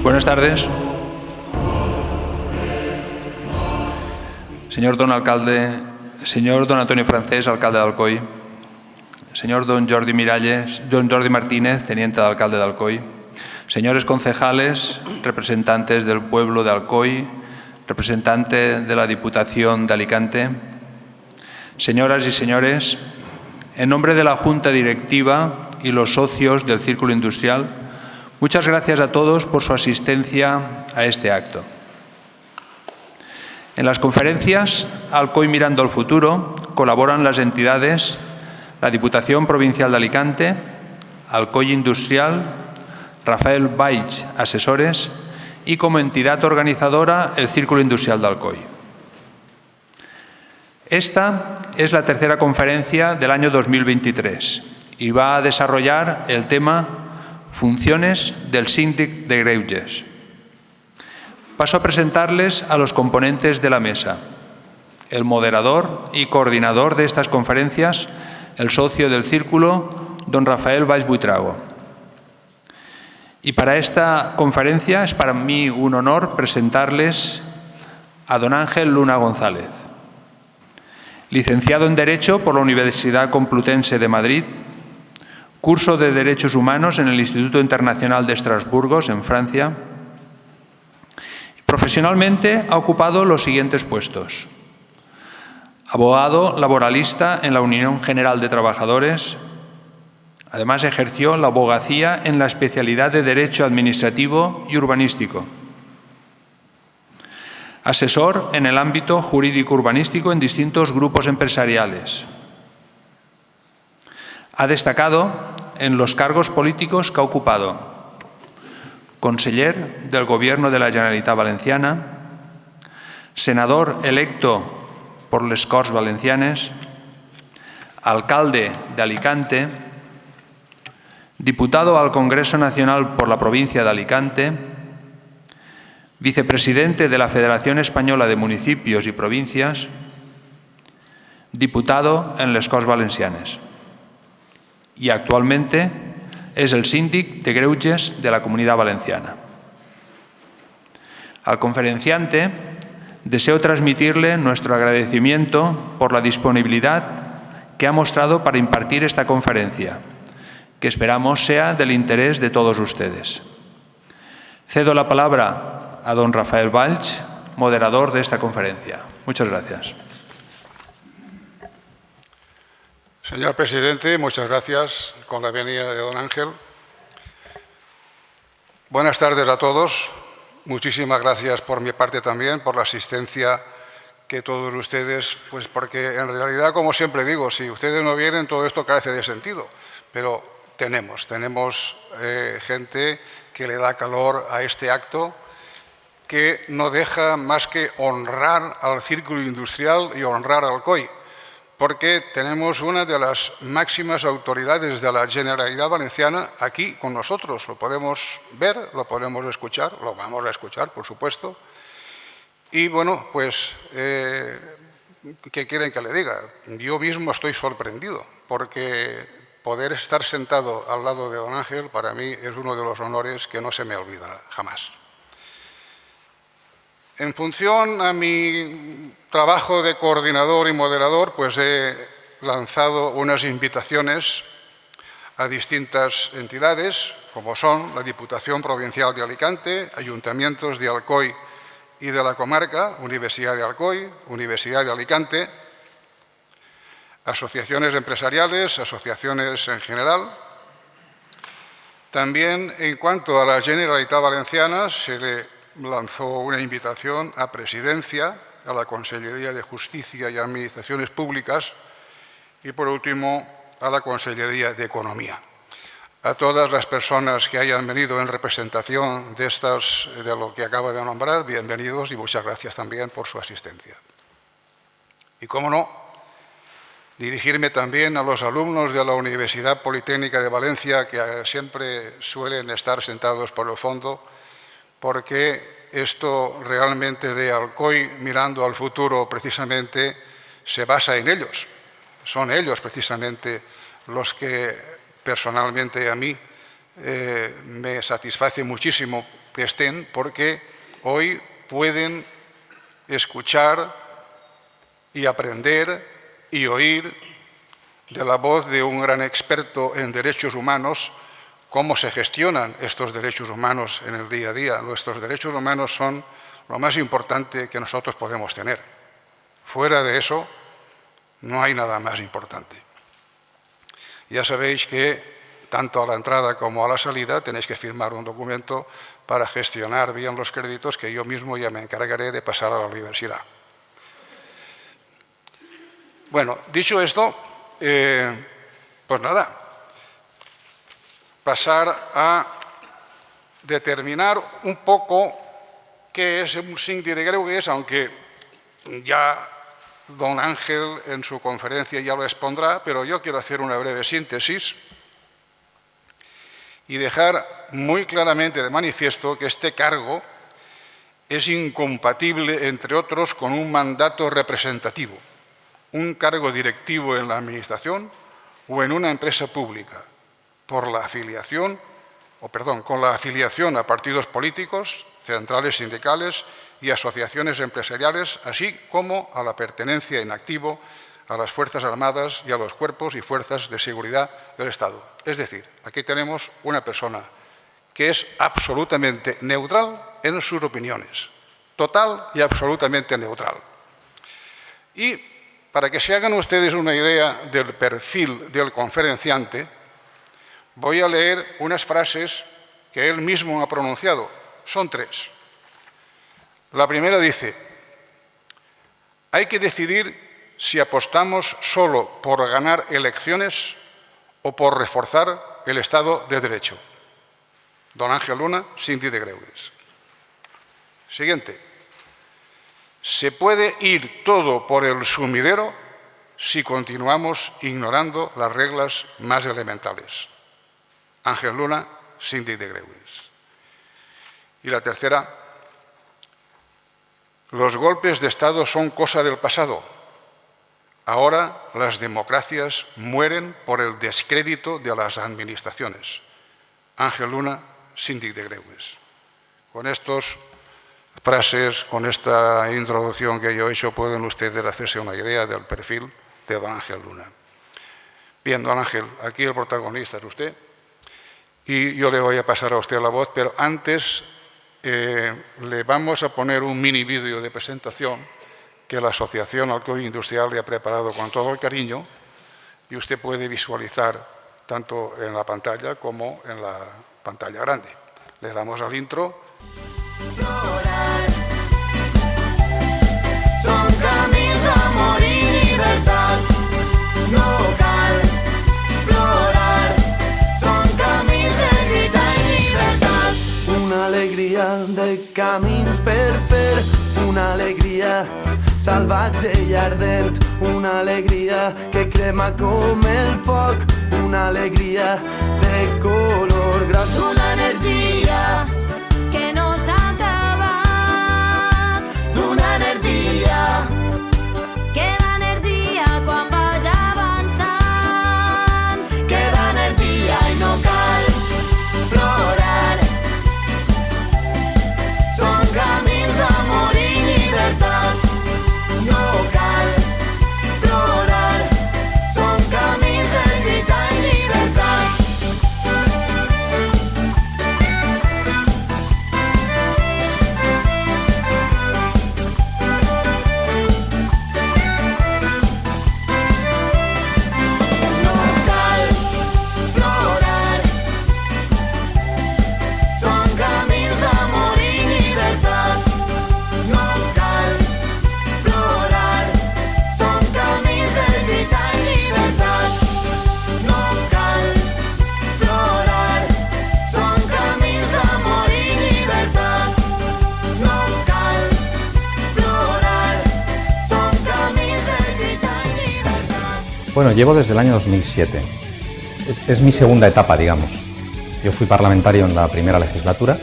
Buenas tardes. Señor don alcalde, señor don Antonio Francés, alcalde de Alcoy, señor don Jordi Miralles, don Jordi Martínez, teniente de alcalde de Alcoy, señores concejales, representantes del pueblo de Alcoy, representante de la Diputación de Alicante, señoras y señores, en nombre de la Junta Directiva y los socios del Círculo Industrial, muchas gracias a todos por su asistencia a este acto. En las conferencias Alcoy Mirando al Futuro colaboran las entidades, la Diputación Provincial de Alicante, Alcoy Industrial, Rafael Valls Asesores y como entidad organizadora el Círculo Industrial de Alcoy. Esta es la tercera conferencia del año 2023 y va a desarrollar el tema Funciones del Síndic de Greuges. Paso a presentarles a los componentes de la mesa. El moderador y coordinador de estas conferencias, el socio del Círculo, don Rafael Valls Buitrago. Y para esta conferencia es para mí un honor presentarles a don Ángel Luna González, licenciado en Derecho por la Universidad Complutense de Madrid, curso de Derechos Humanos en el Instituto Internacional de Estrasburgo, en Francia. Profesionalmente ha ocupado los siguientes puestos: abogado laboralista en la Unión General de Trabajadores. Además, ejerció la abogacía en la especialidad de Derecho Administrativo y Urbanístico. Asesor en el ámbito jurídico urbanístico en distintos grupos empresariales. Ha destacado en los cargos políticos que ha ocupado: conseller del Gobierno de la Generalitat Valenciana, senador electo por les Corts Valencianes, alcalde de Alicante, diputado al Congreso Nacional por la provincia de Alicante, vicepresidente de la Federación Española de Municipios y Provincias, diputado en les Corts Valencianes. Y actualmente es el síndic de Greuges de la Comunidad Valenciana. Al conferenciante deseo transmitirle nuestro agradecimiento por la disponibilidad que ha mostrado para impartir esta conferencia, que esperamos sea del interés de todos ustedes. Cedo la palabra a don Rafael Valls, moderador de esta conferencia. Muchas gracias. Señor presidente, muchas gracias con la venida de don Ángel. Buenas tardes a todos. Muchísimas gracias por mi parte también, por la asistencia que todos ustedes, pues porque en realidad, como siempre digo, si ustedes no vienen, todo esto carece de sentido. Pero tenemos gente que le da calor a este acto, que no deja más que honrar al Círculo Industrial y honrar al Alcoy, porque tenemos una de las máximas autoridades de la Generalitat Valenciana aquí con nosotros. Lo podemos ver, lo podemos escuchar, lo vamos a escuchar, por supuesto. Y bueno, pues, ¿qué quieren que le diga? Yo mismo estoy sorprendido, porque poder estar sentado al lado de don Ángel para mí es uno de los honores que no se me olvidará jamás. En función a mi trabajo de coordinador y moderador, pues he lanzado unas invitaciones a distintas entidades, como son la Diputación Provincial de Alicante, ayuntamientos de Alcoy y de la comarca, Universidad de Alcoy, Universidad de Alicante, asociaciones empresariales, asociaciones en general. También, en cuanto a la Generalitat Valenciana, se le lanzó una invitación a Presidencia, a la Consellería de Justicia y Administraciones Públicas y, por último, a la Consellería de Economía. A todas las personas que hayan venido en representación de lo que acabo de nombrar, bienvenidos y muchas gracias también por su asistencia. Y, cómo no, dirigirme también a los alumnos de la Universidad Politécnica de Valencia, que siempre suelen estar sentados por el fondo, porque esto realmente de Alcoy mirando al futuro precisamente se basa en ellos. Son ellos precisamente los que personalmente a mí me satisface muchísimo estén, porque hoy pueden escuchar y aprender y oír de la voz de un gran experto en derechos humanos cómo se gestionan estos derechos humanos en el día a día. Nuestros derechos humanos son lo más importante que nosotros podemos tener. Fuera de eso, no hay nada más importante. Ya sabéis que tanto a la entrada como a la salida tenéis que firmar un documento para gestionar bien los créditos que yo mismo ya me encargaré de pasar a la universidad. Bueno, dicho esto, pues nada, pasar a determinar un poco qué es un síndic de Greuges, aunque ya don Ángel en su conferencia ya lo expondrá, pero yo quiero hacer una breve síntesis y dejar muy claramente de manifiesto que este cargo es incompatible, entre otros, con un mandato representativo, un cargo directivo en la Administración o en una empresa pública, con la afiliación a partidos políticos, centrales sindicales y asociaciones empresariales, así como a la pertenencia en activo a las Fuerzas Armadas y a los cuerpos y fuerzas de seguridad del Estado. Es decir, aquí tenemos una persona que es absolutamente neutral en sus opiniones, total y absolutamente neutral. Y para que se hagan ustedes una idea del perfil del conferenciante, voy a leer unas frases que él mismo ha pronunciado. Son 3. La primera dice: hay que decidir si apostamos solo por ganar elecciones o por reforzar el Estado de Derecho. Don Ángel Luna, síndic de Greuges. Siguiente. Se puede ir todo por el sumidero si continuamos ignorando las reglas más elementales. Ángel Luna, síndic de Greuges. Y la tercera: los golpes de Estado son cosa del pasado. Ahora las democracias mueren por el descrédito de las administraciones. Ángel Luna, síndic de Greuges. Con estas frases, con esta introducción que yo he hecho, pueden ustedes hacerse una idea del perfil de don Ángel Luna. Bien, don Ángel, aquí el protagonista es usted y yo le voy a pasar a usted la voz, pero antes le vamos a poner un mini vídeo de presentación que la Asociación Alcoy Industrial le ha preparado con todo el cariño y usted puede visualizar tanto en la pantalla como en la pantalla grande. Le damos al intro. Plorar. Són camins d'amor i llibertat. No cal plorar. Són camins de lluita i llibertat. Una alegria de camins per fer, una alegria salvatge i ardent, una alegria que crema com el foc, una alegria de color groc, D'una energia que no s'ha acabat. D'una energia queda energia quan vaig avançant. Queda energia i no cal plorar. Són camins d'amor i llibertat. No cal plorar. Són camins de lluita i llibertat. No cal plorar. Són camins d'amor i llibertat. No cal plorar. Són camins de lluita i llibertat. No cal plorar. Són camins d'amor i llibertat. No cal plorar. Són camins de lluita i llibertat. Bueno, llevo desde el año 2007. Es mi segunda etapa, digamos. Yo fui parlamentario en la primera legislatura,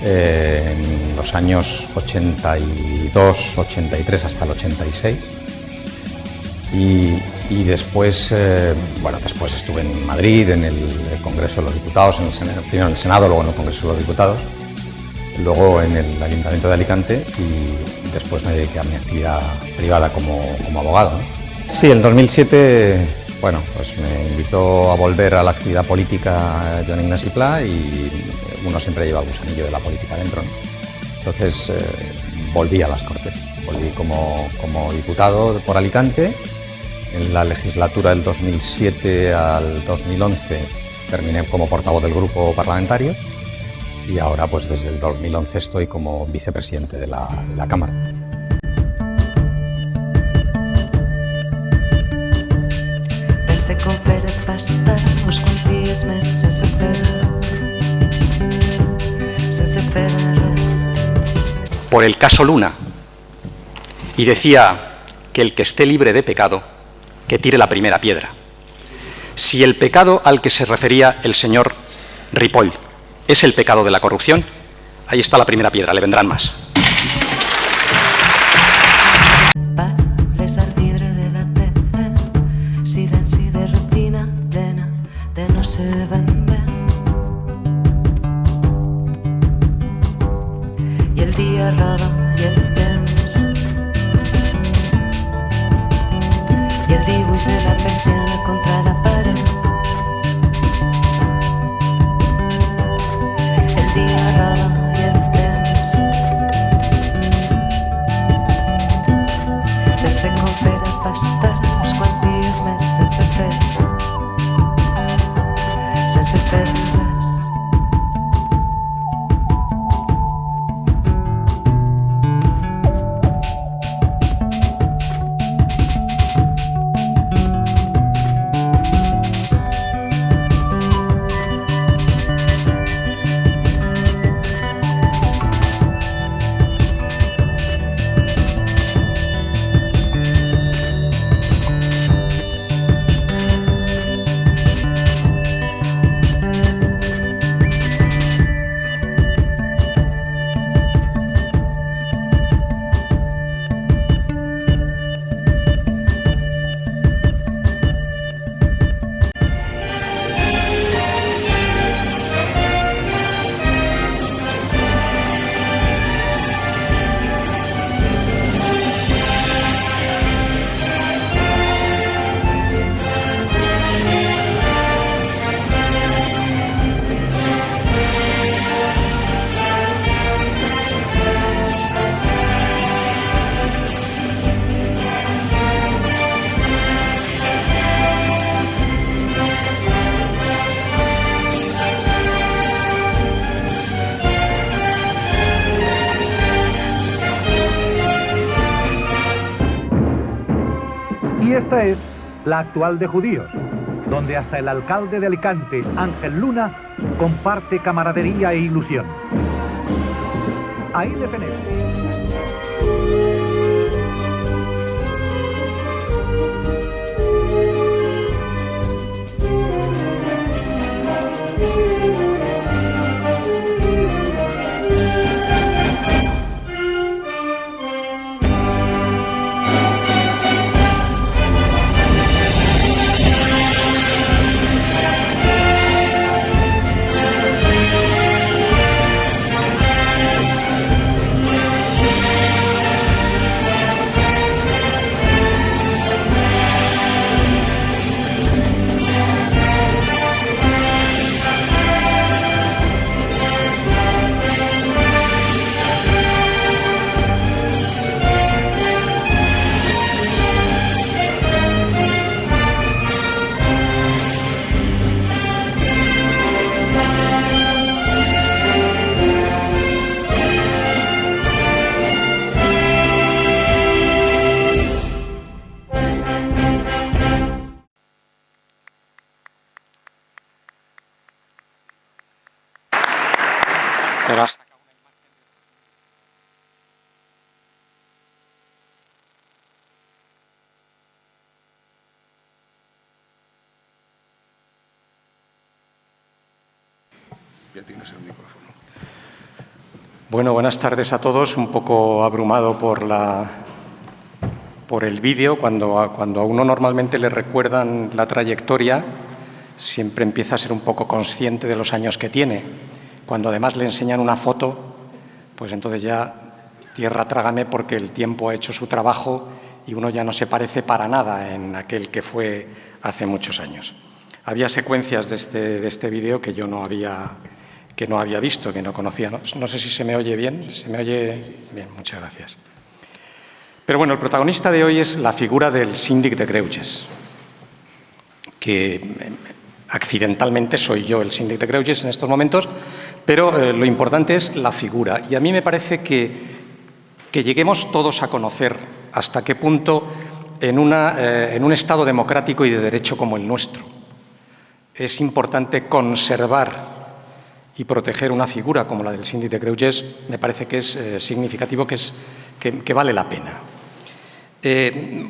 en los años 82, 83 hasta el 86. Y después, después estuve en Madrid, en el Congreso de los Diputados, primero en el Senado, luego en el Congreso de los Diputados. luego en el Ayuntamiento de Alicante y después me dediqué a mi actividad privada como abogado, ¿no? Sí, en 2007, bueno, pues me invitó a volver a la actividad política Joan Ignasi Pla y uno siempre lleva el gusanillo de la política dentro, ¿no? Entonces volví a las Cortes, volví como diputado por Alicante. En la legislatura del 2007 al 2011 terminé como portavoz del grupo parlamentario y ahora pues desde el 2011 estoy como vicepresidente de la Cámara. Pense com fer pasta uns quants dies més sense fer res. Por el caso Luna, y decía que el que esté libre de pecado, que tire la primera piedra. Si el pecado al que se refería el señor Ripoll es el pecado de la corrupción, ahí está la primera piedra, le vendrán más. Parles al vidre de la tele, silenci de rutina plena de no ser ben bé. I el dia roda i el temps i el dibuix de la persiana contra la paret. El dia roda i el temps. Pense com fer pastar uns quants dies més sense fer res. Y esta es la actual de Judíos, donde hasta el alcalde de Alicante, Ángel Luna, comparte camaradería e ilusión. Ahí le tenemos. Ya tienes el micrófono. Bueno, buenas tardes a todos. Un poco abrumado por el vídeo. Cuando a uno normalmente le recuerdan la trayectoria, siempre empieza a ser un poco consciente de los años que tiene. Cuando además le enseñan una foto, pues entonces ya tierra trágame, porque el tiempo ha hecho su trabajo y uno ya no se parece para nada en aquel que fue hace muchos años. Había secuencias de este vídeo que yo no había visto, que no conocía. No sé si se me oye bien. ¿Se me oye bien? Muchas gracias. Pero bueno, el protagonista de hoy es la figura del síndic de Greuges, que accidentalmente soy yo el síndic de Greuges en estos momentos, pero lo importante es la figura. Y a mí me parece que lleguemos todos a conocer hasta qué punto en un Estado democrático y de derecho como el nuestro es importante conservar y proteger una figura como la del síndic de Greuges. Me parece que es significativo, que vale la pena.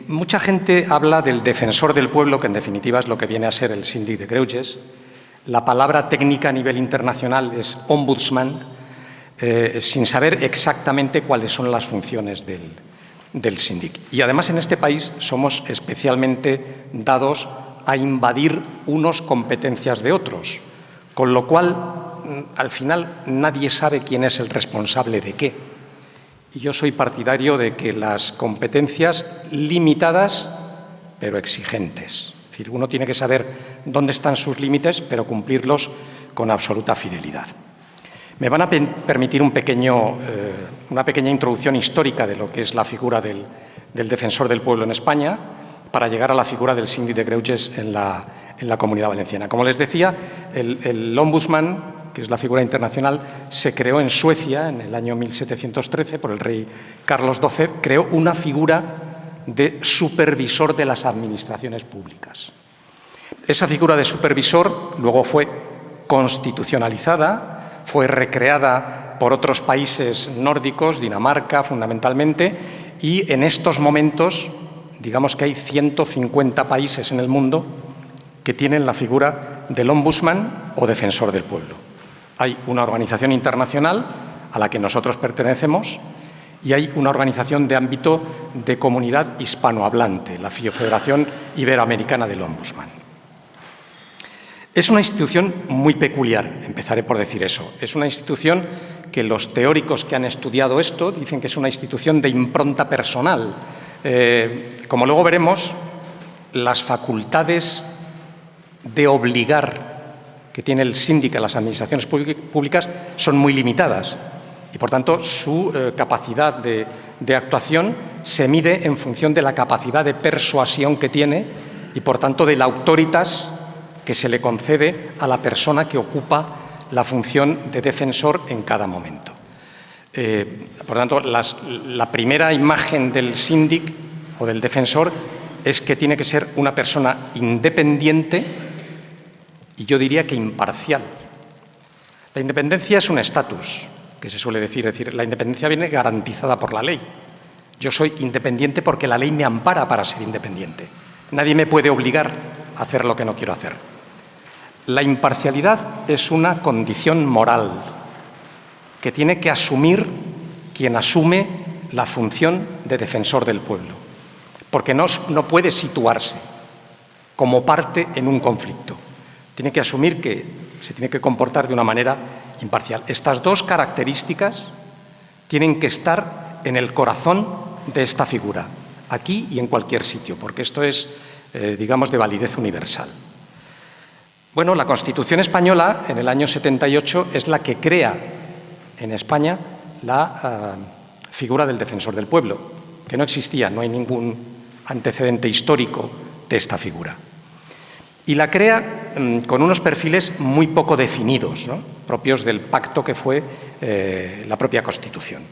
Mucha gente habla del defensor del pueblo, que en definitiva es lo que viene a ser el síndic de Greuges. La palabra técnica a nivel internacional es ombudsman, sin saber exactamente cuáles son las funciones del síndic. Y además en este país somos especialmente dados a invadir unos competencias de otros, con lo cual al final nadie sabe quién es el responsable de qué. Y yo soy partidario de que las competencias limitadas, pero exigentes. Es decir, uno tiene que saber dónde están sus límites, pero cumplirlos con absoluta fidelidad. Me van a permitir una pequeña introducción histórica de lo que es la figura del defensor del pueblo en España, para llegar a la figura del síndic de Greuges en la Comunidad Valenciana. Como les decía, el ombudsman, que es la figura internacional, se creó en Suecia en el año 1713 por el rey Carlos XII. Creó una figura de supervisor de las administraciones públicas. Esa figura de supervisor luego fue constitucionalizada, fue recreada por otros países nórdicos, Dinamarca fundamentalmente, y en estos momentos, digamos que hay 150 países en el mundo que tienen la figura del ombudsman o defensor del pueblo. Hay una organización internacional a la que nosotros pertenecemos y hay una organización de ámbito de comunidad hispanohablante, la Federación Iberoamericana del Ombudsman. Es una institución muy peculiar, empezaré por decir eso. Es una institución que los teóricos que han estudiado esto dicen que es una institución de impronta personal. Como luego veremos, las facultades de obligar que tiene el síndic a las administraciones públicas son muy limitadas y, por tanto, su capacidad de actuación se mide en función de la capacidad de persuasión que tiene y, por tanto, de la autoritas que se le concede a la persona que ocupa la función de defensor en cada momento. Por tanto, la primera imagen del síndic o del defensor es que tiene que ser una persona independiente y yo diría que imparcial. La independencia es un estatus, que se suele decir, es decir, la independencia viene garantizada por la ley. Yo soy independiente porque la ley me ampara para ser independiente. Nadie me puede obligar a hacer lo que no quiero hacer. La imparcialidad es una condición moral que tiene que asumir quien asume la función de defensor del pueblo, porque no puede situarse como parte en un conflicto. Tiene que asumir que se tiene que comportar de una manera imparcial. Estas dos características tienen que estar en el corazón de esta figura, aquí y en cualquier sitio, porque esto es, digamos, de validez universal. Bueno, la Constitución española, en el año 78, es la que crea en España la figura del defensor del pueblo, que no existía, no hay ningún antecedente histórico de esta figura. Y la crea con unos perfiles muy poco definidos, ¿no?, propios del pacto que fue la propia Constitución.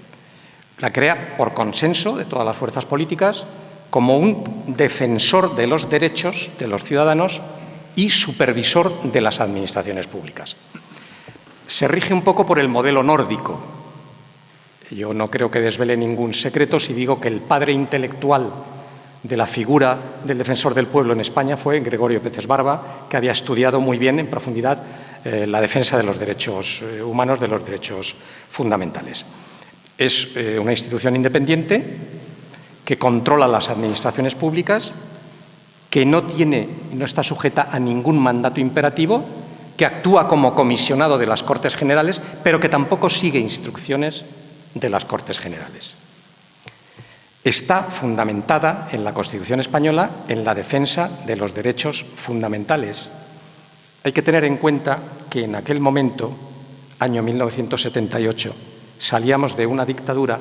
La crea por consenso de todas las fuerzas políticas como un defensor de los derechos de los ciudadanos y supervisor de las administraciones públicas. Se rige un poco por el modelo nórdico. Yo no creo que desvele ningún secreto si digo que el padre intelectual de la figura del defensor del pueblo en España fue Gregorio Peces Barba, que había estudiado muy bien en profundidad la defensa de los derechos humanos, de los derechos fundamentales. Es una institución independiente que controla las administraciones públicas, que no está sujeta a ningún mandato imperativo, que actúa como comisionado de las Cortes Generales, pero que tampoco sigue instrucciones de las Cortes Generales. Está fundamentada en la Constitución española en la defensa de los derechos fundamentales. Hay que tener en cuenta que en aquel momento, año 1978, salíamos de una dictadura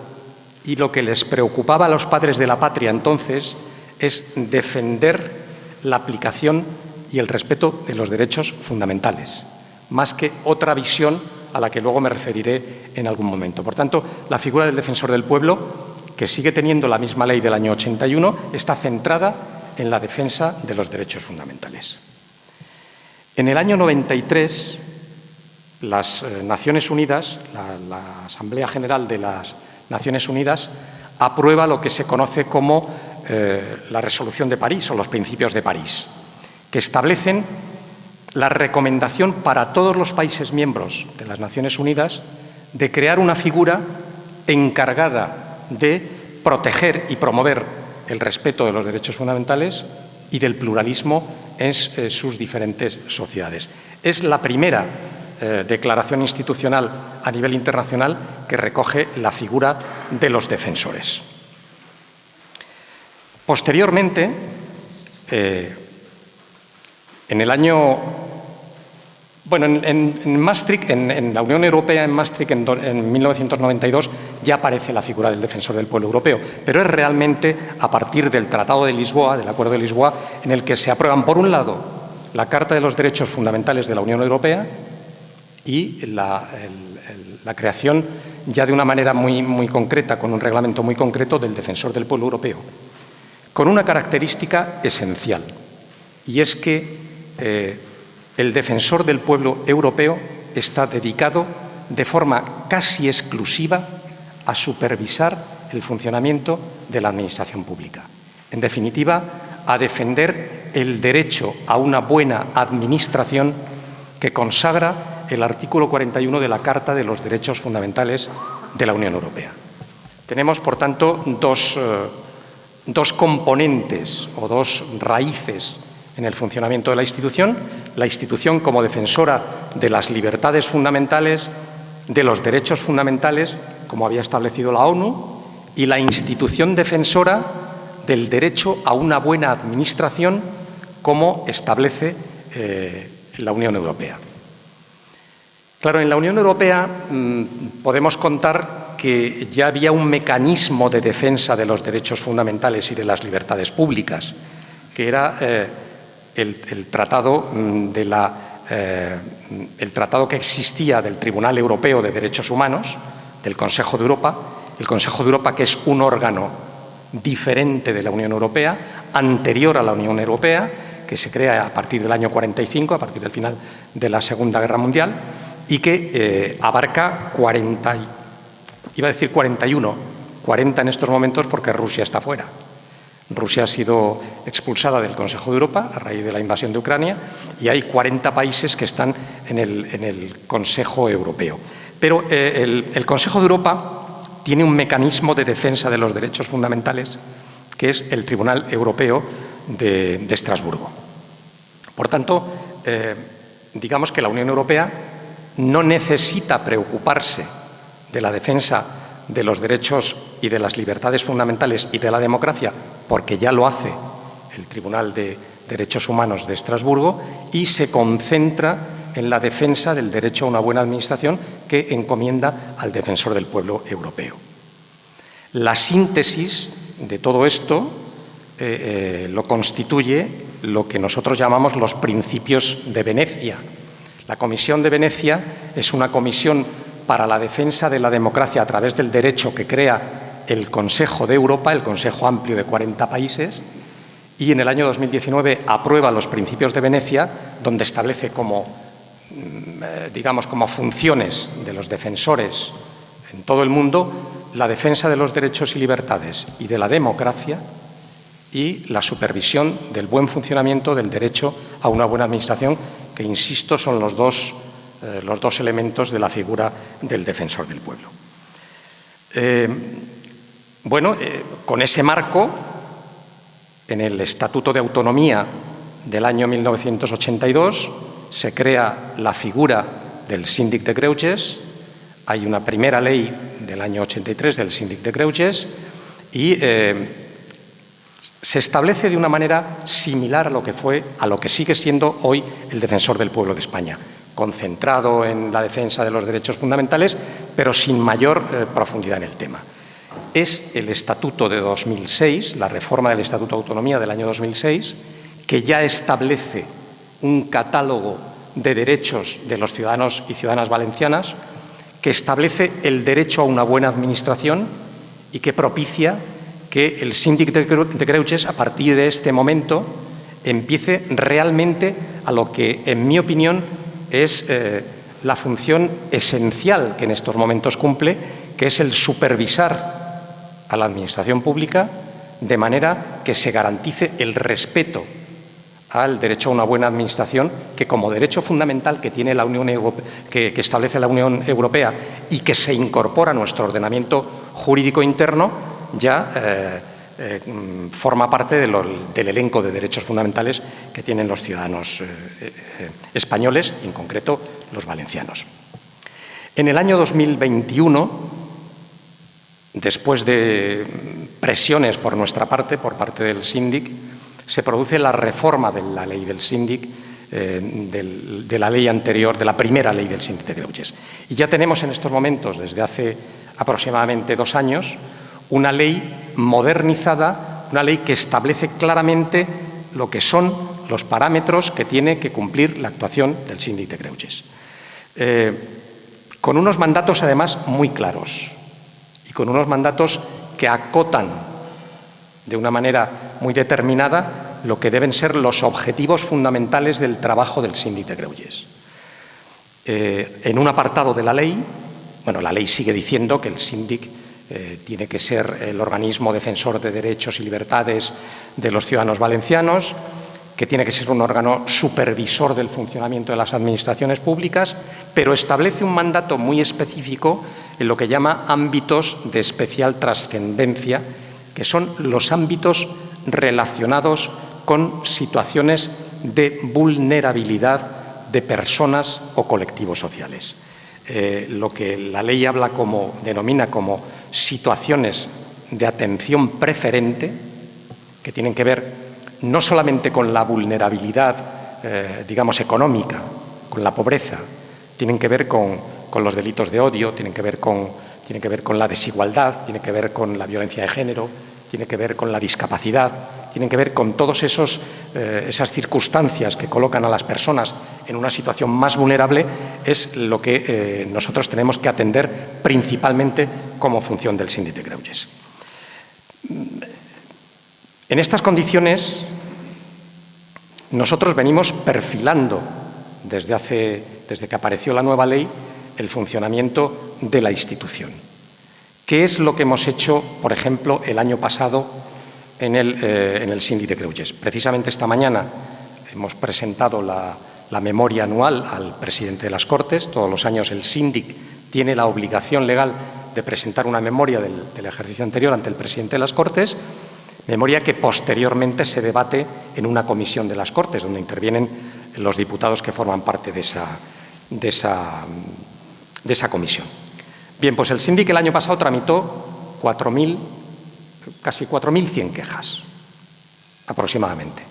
y lo que les preocupaba a los padres de la patria entonces es defender la aplicación y el respeto de los derechos fundamentales, más que otra visión a la que luego me referiré en algún momento. Por tanto, la figura del defensor del pueblo, que sigue teniendo la misma ley del año 81, está centrada en la defensa de los derechos fundamentales. En el año 93, las Naciones Unidas, la Asamblea General de las Naciones Unidas, aprueba lo que se conoce como la Resolución de París o los Principios de París, que establecen la recomendación para todos los países miembros de las Naciones Unidas de crear una figura encargada de proteger y promover el respeto de los derechos fundamentales y del pluralismo en sus diferentes sociedades. Es la primera declaración institucional a nivel internacional que recoge la figura de los defensores. Posteriormente, en el año... Bueno, en Maastricht, en la Unión Europea, en Maastricht, en 1992, ya aparece la figura del defensor del pueblo europeo, pero es realmente a partir del Tratado de Lisboa, del Acuerdo de Lisboa, en el que se aprueban, por un lado, la Carta de los Derechos Fundamentales de la Unión Europea y la creación, ya de una manera muy concreta, con un reglamento muy concreto, del defensor del pueblo europeo, con una característica esencial, y es que el defensor del pueblo europeo está dedicado de forma casi exclusiva a supervisar el funcionamiento de la administración pública. En definitiva, a defender el derecho a una buena administración que consagra el artículo 41 de la Carta de los Derechos Fundamentales de la Unión Europea. Tenemos, por tanto, dos componentes o dos raíces en el funcionamiento de la institución como defensora de las libertades fundamentales, de los derechos fundamentales, como había establecido la ONU, y la institución defensora del derecho a una buena administración, como establece la Unión Europea. Claro, en la Unión Europea podemos contar que ya había un mecanismo de defensa de los derechos fundamentales y de las libertades públicas, que era el tratado que existía del Tribunal Europeo de Derechos Humanos, del Consejo de Europa, el Consejo de Europa, que es un órgano diferente de la Unión Europea, anterior a la Unión Europea, que se crea a partir del año 45, a partir del final de la Segunda Guerra Mundial, y que abarca 41, 40 en estos momentos porque Rusia está fuera. Rusia ha sido expulsada del Consejo de Europa a raíz de la invasión de Ucrania y hay 40 países que están en el Consejo Europeo. Pero el Consejo de Europa tiene un mecanismo de defensa de los derechos fundamentales que es el Tribunal Europeo de Estrasburgo. Por tanto, digamos que la Unión Europea no necesita preocuparse de la defensa de los derechos y de las libertades fundamentales y de la democracia, porque ya lo hace el Tribunal de Derechos Humanos de Estrasburgo, y se concentra en la defensa del derecho a una buena administración que encomienda al defensor del pueblo europeo. La síntesis de todo esto lo constituye lo que nosotros llamamos los principios de Venecia. La Comisión de Venecia es una comisión para la defensa de la democracia a través del derecho que crea el Consejo de Europa, el Consejo amplio de 40 países, y en el año 2019 aprueba los principios de Venecia, donde establece como funciones de los defensores en todo el mundo la defensa de los derechos y libertades y de la democracia y la supervisión del buen funcionamiento del derecho a una buena administración, que, insisto, son los dos elementos de la figura del defensor del pueblo. Con ese marco, en el Estatuto de Autonomía del año 1982 se crea la figura del Síndic de Greuges. Hay una primera ley del año 83 del Síndic de Greuges y se establece de una manera similar a lo que sigue siendo hoy el Defensor del Pueblo de España, concentrado en la defensa de los derechos fundamentales, pero sin mayor profundidad en el tema. Es el Estatuto de 2006, la reforma del Estatuto de Autonomía del año 2006, que ya establece un catálogo de derechos de los ciudadanos y ciudadanas valencianas, que establece el derecho a una buena administración y que propicia que el Síndic de Greuges, a partir de este momento, empiece realmente a lo que, en mi opinión, es la función esencial que en estos momentos cumple, que es el supervisar a la administración pública de manera que se garantice el respeto al derecho a una buena administración, que como derecho fundamental que tiene la Unión Europea, que establece la Unión Europea y que se incorpora a nuestro ordenamiento jurídico interno, ya forma parte del elenco de derechos fundamentales que tienen los ciudadanos españoles, y en concreto los valencianos. En el año 2021, después de presiones por nuestra parte, por parte del Síndic, se produce la reforma de la ley del Síndic, de la ley anterior, de la primera ley del Síndic de Greuges. Y ya tenemos en estos momentos, desde hace aproximadamente 2 años, una ley modernizada, una ley que establece claramente lo que son los parámetros que tiene que cumplir la actuación del Síndic de Greuges. Con unos mandatos, además, muy claros y con unos mandatos que acotan de una manera muy determinada lo que deben ser los objetivos fundamentales del trabajo del Síndic de Greuges. En un apartado de la ley, bueno, la ley sigue diciendo que el Síndic tiene que ser el organismo defensor de derechos y libertades de los ciudadanos valencianos, que tiene que ser un órgano supervisor del funcionamiento de las administraciones públicas, pero establece un mandato muy específico en lo que llama ámbitos de especial trascendencia, que son los ámbitos relacionados con situaciones de vulnerabilidad de personas o colectivos sociales. Lo que la ley denomina como situaciones de atención preferente, que tienen que ver no solamente con la vulnerabilidad, digamos, económica, con la pobreza, tienen que ver con los delitos de odio, tienen que ver con la desigualdad, tienen que ver con la violencia de género, tiene que ver con la discapacidad, tienen que ver con todas esas circunstancias que colocan a las personas en una situación más vulnerable, es lo que nosotros tenemos que atender principalmente como función del Síndic de Greuges. En estas condiciones, nosotros venimos perfilando desde que apareció la nueva ley el funcionamiento de la institución. ¿Qué es lo que hemos hecho, por ejemplo, el año pasado en el Síndic de Greuges? Precisamente esta mañana hemos presentado la memoria anual al presidente de las Cortes. Todos los años el Síndic tiene la obligación legal de presentar una memoria del ejercicio anterior ante el presidente de las Cortes, memoria que posteriormente se debate en una comisión de las Cortes, donde intervienen los diputados que forman parte de esa comisión. Bien, pues el Síndic el año pasado tramitó casi 4.100 quejas, aproximadamente.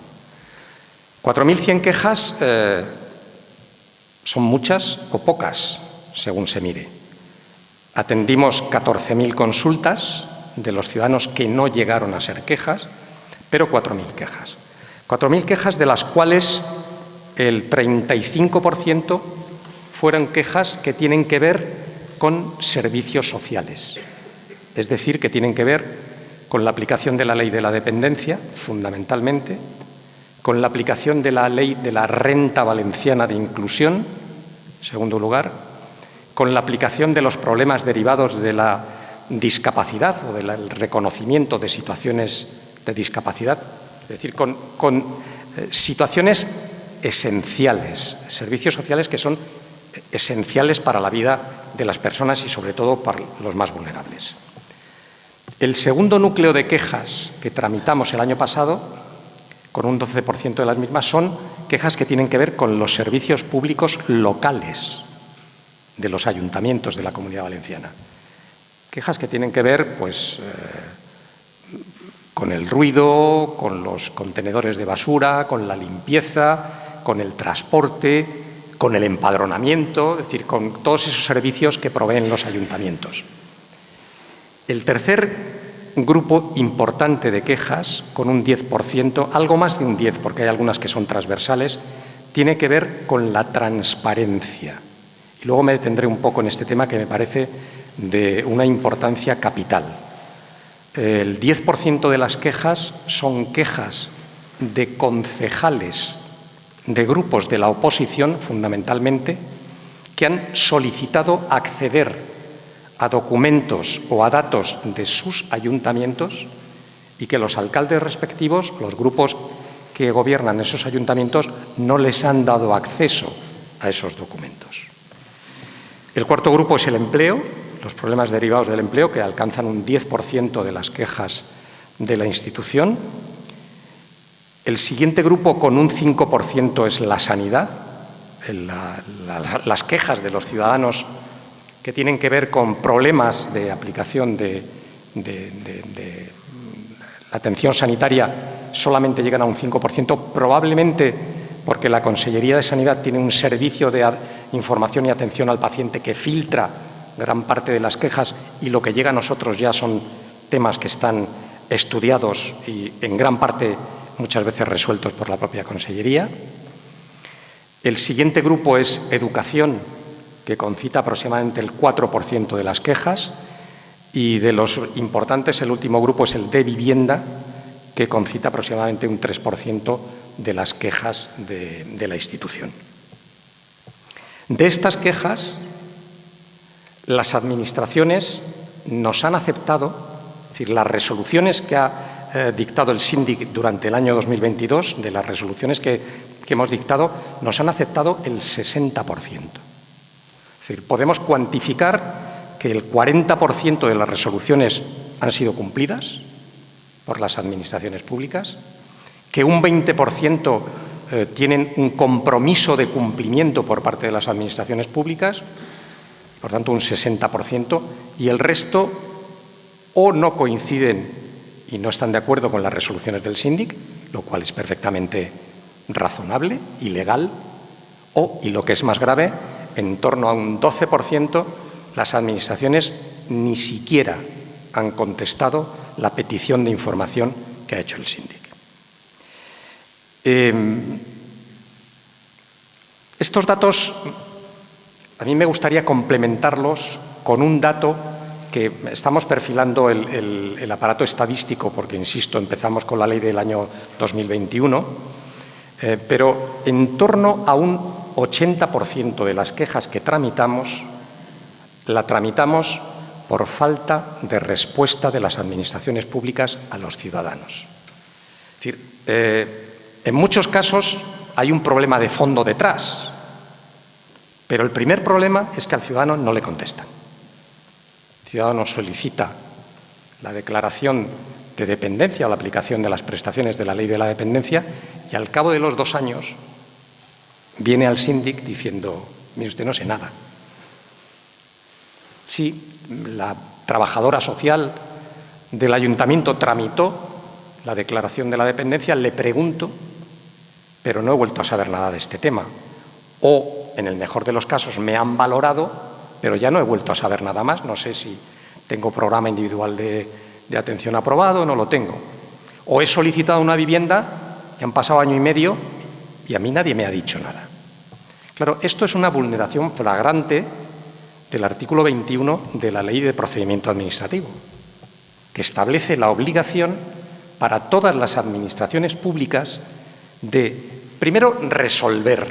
4.100 quejas son muchas o pocas, según se mire. Atendimos 14.000 consultas de los ciudadanos que no llegaron a ser quejas, pero 4.000 quejas. 4.000 quejas, de las cuales el 35% fueron quejas que tienen que ver con servicios sociales, es decir, que tienen que ver con la aplicación de la ley de la dependencia, fundamentalmente, con la aplicación de la ley de la renta valenciana de inclusión, en segundo lugar, con la aplicación de los problemas derivados de la discapacidad o del reconocimiento de situaciones de discapacidad, es decir, con situaciones esenciales, servicios sociales que son esenciales para la vida de las personas y sobre todo para los más vulnerables. El segundo núcleo de quejas que tramitamos el año pasado, con un 12% de las mismas, son quejas que tienen que ver con los servicios públicos locales de los ayuntamientos de la Comunidad Valenciana. Quejas que tienen que ver, pues, con el ruido, con los contenedores de basura, con la limpieza, con el transporte, con el empadronamiento, es decir, con todos esos servicios que proveen los ayuntamientos. El tercer grupo importante de quejas, con un 10%, algo más de un 10%, porque hay algunas que son transversales, tiene que ver con la transparencia. Y luego me detendré un poco en este tema que me parece de una importancia capital. El 10% de las quejas son quejas de concejales de grupos de la oposición, fundamentalmente, que han solicitado acceder a documentos o a datos de sus ayuntamientos y que los alcaldes respectivos, los grupos que gobiernan esos ayuntamientos, no les han dado acceso a esos documentos. El cuarto grupo es el empleo, los problemas derivados del empleo, que alcanzan un 10% de las quejas de la institución. El siguiente grupo, con un 5%, es la sanidad, las quejas de los ciudadanos que tienen que ver con problemas de aplicación de la atención sanitaria, solamente llegan a un 5%, probablemente porque la Consellería de Sanidad tiene un servicio de información y atención al paciente que filtra gran parte de las quejas y lo que llega a nosotros ya son temas que están estudiados y en gran parte muchas veces resueltos por la propia Consellería. El siguiente grupo es educación, que concita aproximadamente el 4% de las quejas, y de los importantes el último grupo es el de vivienda, que concita aproximadamente un 3% de las quejas de la institución. De estas quejas, las administraciones nos han aceptado, es decir, las resoluciones que ha dictado el síndic durante el año 2022, de las resoluciones que hemos dictado, nos han aceptado el 60%. Es decir, podemos cuantificar que el 40% de las resoluciones han sido cumplidas por las administraciones públicas, que un 20% tienen un compromiso de cumplimiento por parte de las administraciones públicas, por tanto un 60%, y el resto o no coinciden y no están de acuerdo con las resoluciones del síndic, lo cual es perfectamente razonable y legal, o, y lo que es más grave, en torno a un 12%, las administraciones ni siquiera han contestado la petición de información que ha hecho el síndic. Estos datos, a mí me gustaría complementarlos con un dato que estamos perfilando el aparato estadístico, porque, insisto, empezamos con la ley del año 2021, pero en torno a un 80% de las quejas que tramitamos, la tramitamos por falta de respuesta de las administraciones públicas a los ciudadanos. Es decir, en muchos casos hay un problema de fondo detrás, pero el primer problema es que al ciudadano no le contestan. El ciudadano solicita la declaración de dependencia o la aplicación de las prestaciones de la ley de la dependencia y al cabo de los 2 años viene al síndic diciendo: mire usted, no sé nada. Sí, la trabajadora social del ayuntamiento tramitó la declaración de la dependencia, le pregunto, pero no he vuelto a saber nada de este tema. O, en el mejor de los casos, me han valorado, pero ya no he vuelto a saber nada más. No sé si tengo programa individual de atención aprobado o no lo tengo. O he solicitado una vivienda y han pasado 1 año y medio y a mí nadie me ha dicho nada. Claro, esto es una vulneración flagrante del artículo 21 de la Ley de Procedimiento Administrativo, que establece la obligación para todas las administraciones públicas de, primero, resolver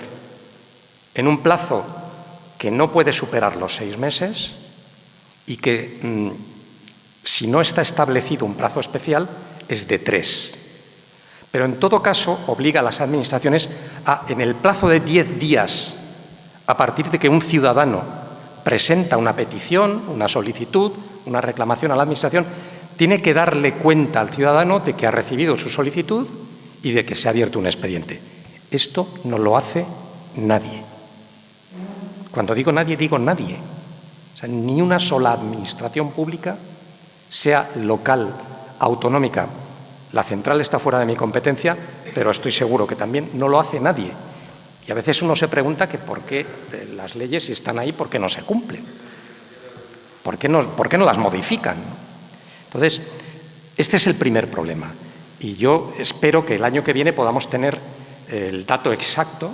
en un plazo que no puede superar los 6 meses y que, si no está establecido un plazo especial, es de 3. Pero, en todo caso, obliga a las administraciones a, en el plazo de 10 días, a partir de que un ciudadano presenta una petición, una solicitud, una reclamación a la Administración, tiene que darle cuenta al ciudadano de que ha recibido su solicitud y de que se ha abierto un expediente. Esto no lo hace nadie. Cuando digo nadie, digo nadie. O sea, ni una sola administración pública, sea local, autonómica. La central está fuera de mi competencia, pero estoy seguro que también no lo hace nadie. Y a veces uno se pregunta que por qué las leyes, si están ahí, ¿por qué no se cumplen? ¿Por qué no las modifican? Entonces, este es el primer problema. Y yo espero que el año que viene podamos tener el dato exacto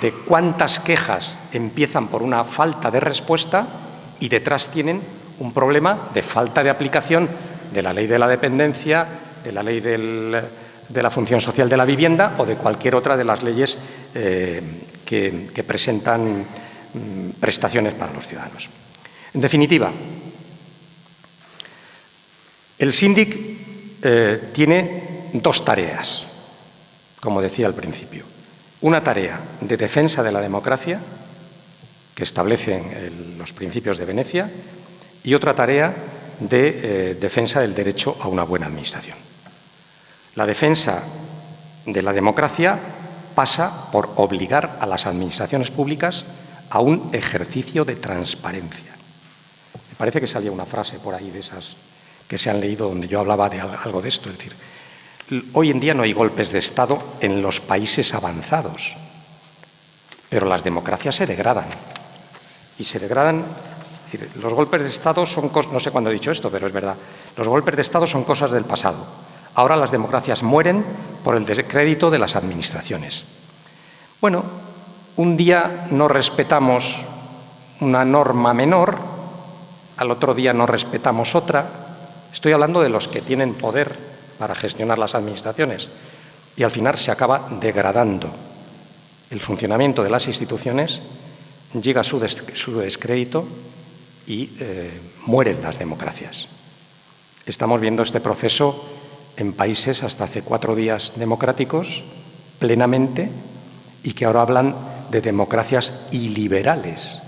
de cuántas quejas empiezan por una falta de respuesta y detrás tienen un problema de falta de aplicación de la ley de la dependencia, de la ley de la función social de la vivienda o de cualquier otra de las leyes que presentan prestaciones para los ciudadanos. En definitiva, el síndic tiene dos tareas, como decía al principio. Una tarea de defensa de la democracia, que establecen los principios de Venecia, y otra tarea de defensa del derecho a una buena administración. La defensa de la democracia pasa por obligar a las administraciones públicas a un ejercicio de transparencia. Me parece que salía una frase por ahí de esas que se han leído donde yo hablaba de algo de esto. Es decir, hoy en día no hay golpes de Estado en los países avanzados, pero las democracias se degradan. Y se degradan, es decir, los golpes de Estado son cosas, no sé cuándo he dicho esto, pero es verdad, los golpes de Estado son cosas del pasado. Ahora las democracias mueren por el descrédito de las administraciones. Bueno, un día no respetamos una norma menor, al otro día no respetamos otra. Estoy hablando de los que tienen poder para gestionar las administraciones y al final se acaba degradando. El funcionamiento de las instituciones llega a su descrédito y mueren las democracias. Estamos viendo este proceso en países hasta hace 4 días democráticos plenamente y que ahora hablan de democracias iliberales,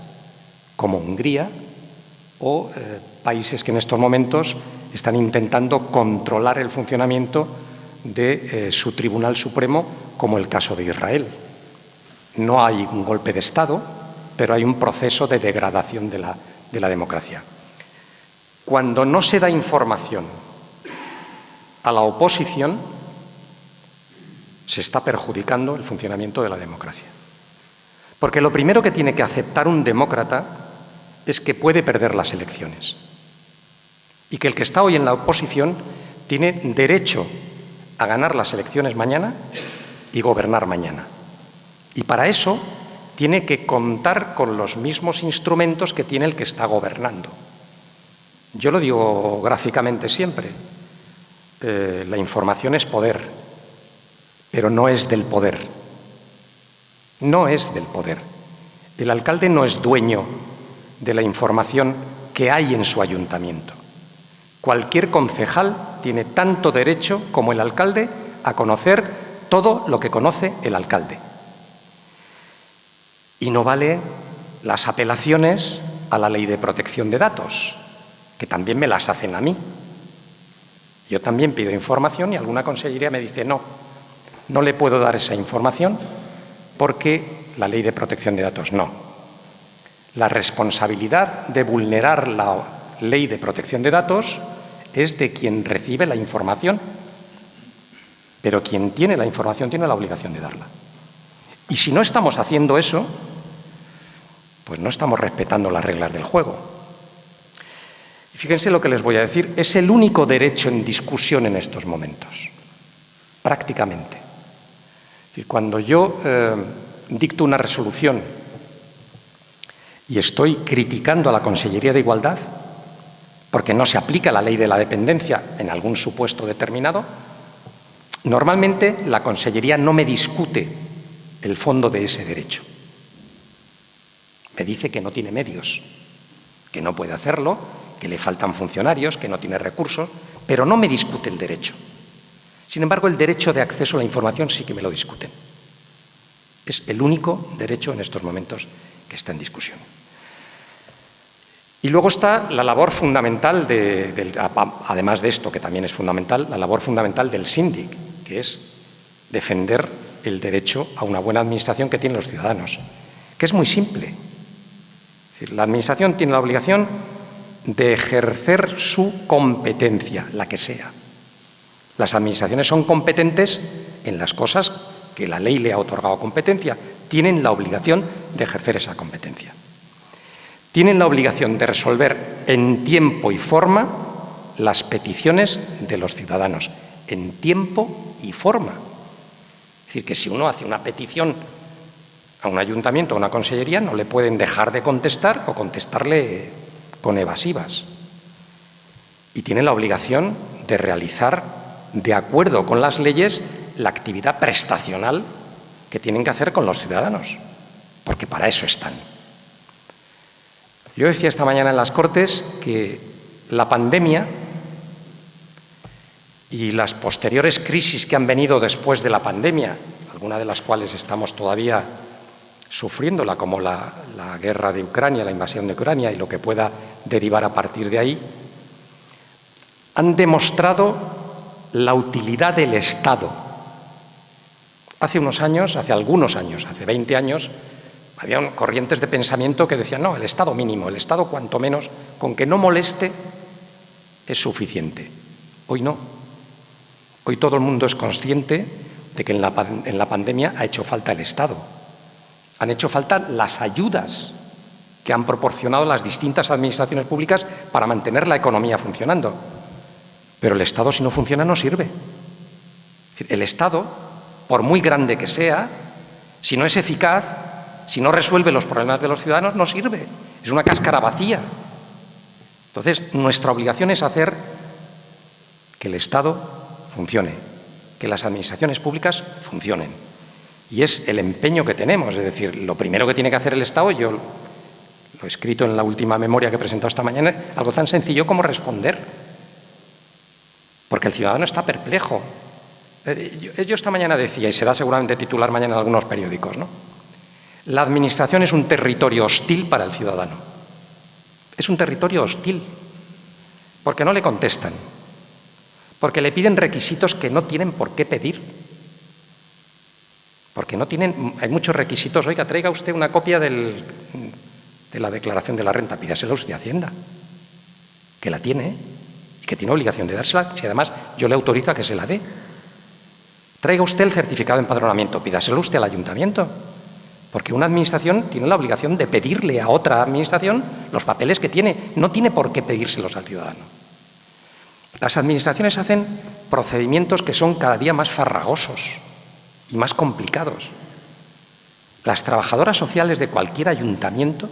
como Hungría o países que en estos momentos están intentando controlar el funcionamiento de su Tribunal Supremo, como el caso de Israel. No hay un golpe de Estado, pero hay un proceso de degradación de la democracia. Cuando no se da información a la oposición, se está perjudicando el funcionamiento de la democracia. Porque lo primero que tiene que aceptar un demócrata es que puede perder las elecciones y que el que está hoy en la oposición tiene derecho a ganar las elecciones mañana y gobernar mañana. Y para eso tiene que contar con los mismos instrumentos que tiene el que está gobernando. Yo lo digo gráficamente siempre, la información es poder, pero no es del poder. No es del poder. El alcalde no es dueño de la información que hay en su ayuntamiento. Cualquier concejal tiene tanto derecho como el alcalde a conocer todo lo que conoce el alcalde. Y no vale las apelaciones a la ley de protección de datos, que también me las hacen a mí. Yo también pido información y alguna consellería me dice no le puedo dar esa información porque la ley de protección de datos no. La responsabilidad de vulnerar la ley de protección de datos es de quien recibe la información, pero quien tiene la información tiene la obligación de darla. Y si no estamos haciendo eso, pues no estamos respetando las reglas del juego. Y fíjense lo que les voy a decir, es el único derecho en discusión en estos momentos, prácticamente. Es decir, cuando yo dicto una resolución y estoy criticando a la Consellería de Igualdad porque no se aplica la ley de la dependencia en algún supuesto determinado, normalmente la Consellería no me discute el fondo de ese derecho. Me dice que no tiene medios, que no puede hacerlo, que le faltan funcionarios, que no tiene recursos, pero no me discute el derecho. Sin embargo, el derecho de acceso a la información sí que me lo discuten. Es el único derecho en estos momentos que está en discusión. Y luego está la labor fundamental, además de esto, que también es fundamental, la labor fundamental del síndic, que es defender el derecho a una buena administración que tienen los ciudadanos, que es muy simple. Es Es decir, la Administración tiene la obligación de ejercer su competencia, la que sea. Las Administraciones son competentes en las cosas que la ley le ha otorgado competencia. Tienen la obligación de ejercer esa competencia. Tienen la obligación de resolver en tiempo y forma las peticiones de los ciudadanos. En tiempo y forma. Es decir, que si uno hace una petición a un ayuntamiento o a una consellería, no le pueden dejar de contestar o contestarle con evasivas. Y tienen la obligación de realizar, de acuerdo con las leyes, la actividad prestacional que tienen que hacer con los ciudadanos, porque para eso están. Yo decía esta mañana en las Cortes que la pandemia y las posteriores crisis que han venido después de la pandemia, algunas de las cuales estamos todavía sufriéndola, como la guerra de Ucrania, la invasión de Ucrania y lo que pueda derivar a partir de ahí, han demostrado la utilidad del Estado. Hace unos años, hace algunos años, hace 20 años, había corrientes de pensamiento que decían, no, el Estado mínimo, el Estado cuanto menos, con que no moleste, es suficiente. Hoy no. Hoy todo el mundo es consciente de que en la pandemia ha hecho falta el Estado. Han hecho falta las ayudas que han proporcionado las distintas administraciones públicas para mantener la economía funcionando. Pero el Estado, si no funciona, no sirve. Es decir, el Estado, por muy grande que sea, si no es eficaz, si no resuelve los problemas de los ciudadanos, no sirve. Es una cáscara vacía. Entonces, nuestra obligación es hacer que el Estado funcione, que las administraciones públicas funcionen. Y es el empeño que tenemos. Es decir, lo primero que tiene que hacer el Estado, yo lo he escrito en la última memoria que he presentado esta mañana, algo tan sencillo como responder. Porque el ciudadano está perplejo. Yo esta mañana decía, y será seguramente titular mañana en algunos periódicos, ¿no? La Administración es un territorio hostil para el ciudadano. Es un territorio hostil, porque no le contestan, porque le piden requisitos que no tienen por qué pedir. Porque no tienen, hay muchos requisitos. Oiga, traiga usted una copia de la declaración de la renta, pídasela usted a Hacienda, que la tiene y que tiene obligación de dársela, si además yo le autorizo a que se la dé. Traiga usted el certificado de empadronamiento, pídaselo usted al ayuntamiento, porque una administración tiene la obligación de pedirle a otra administración los papeles que tiene, no tiene por qué pedírselos al ciudadano. Las administraciones hacen procedimientos que son cada día más farragosos y más complicados. Las trabajadoras sociales de cualquier ayuntamiento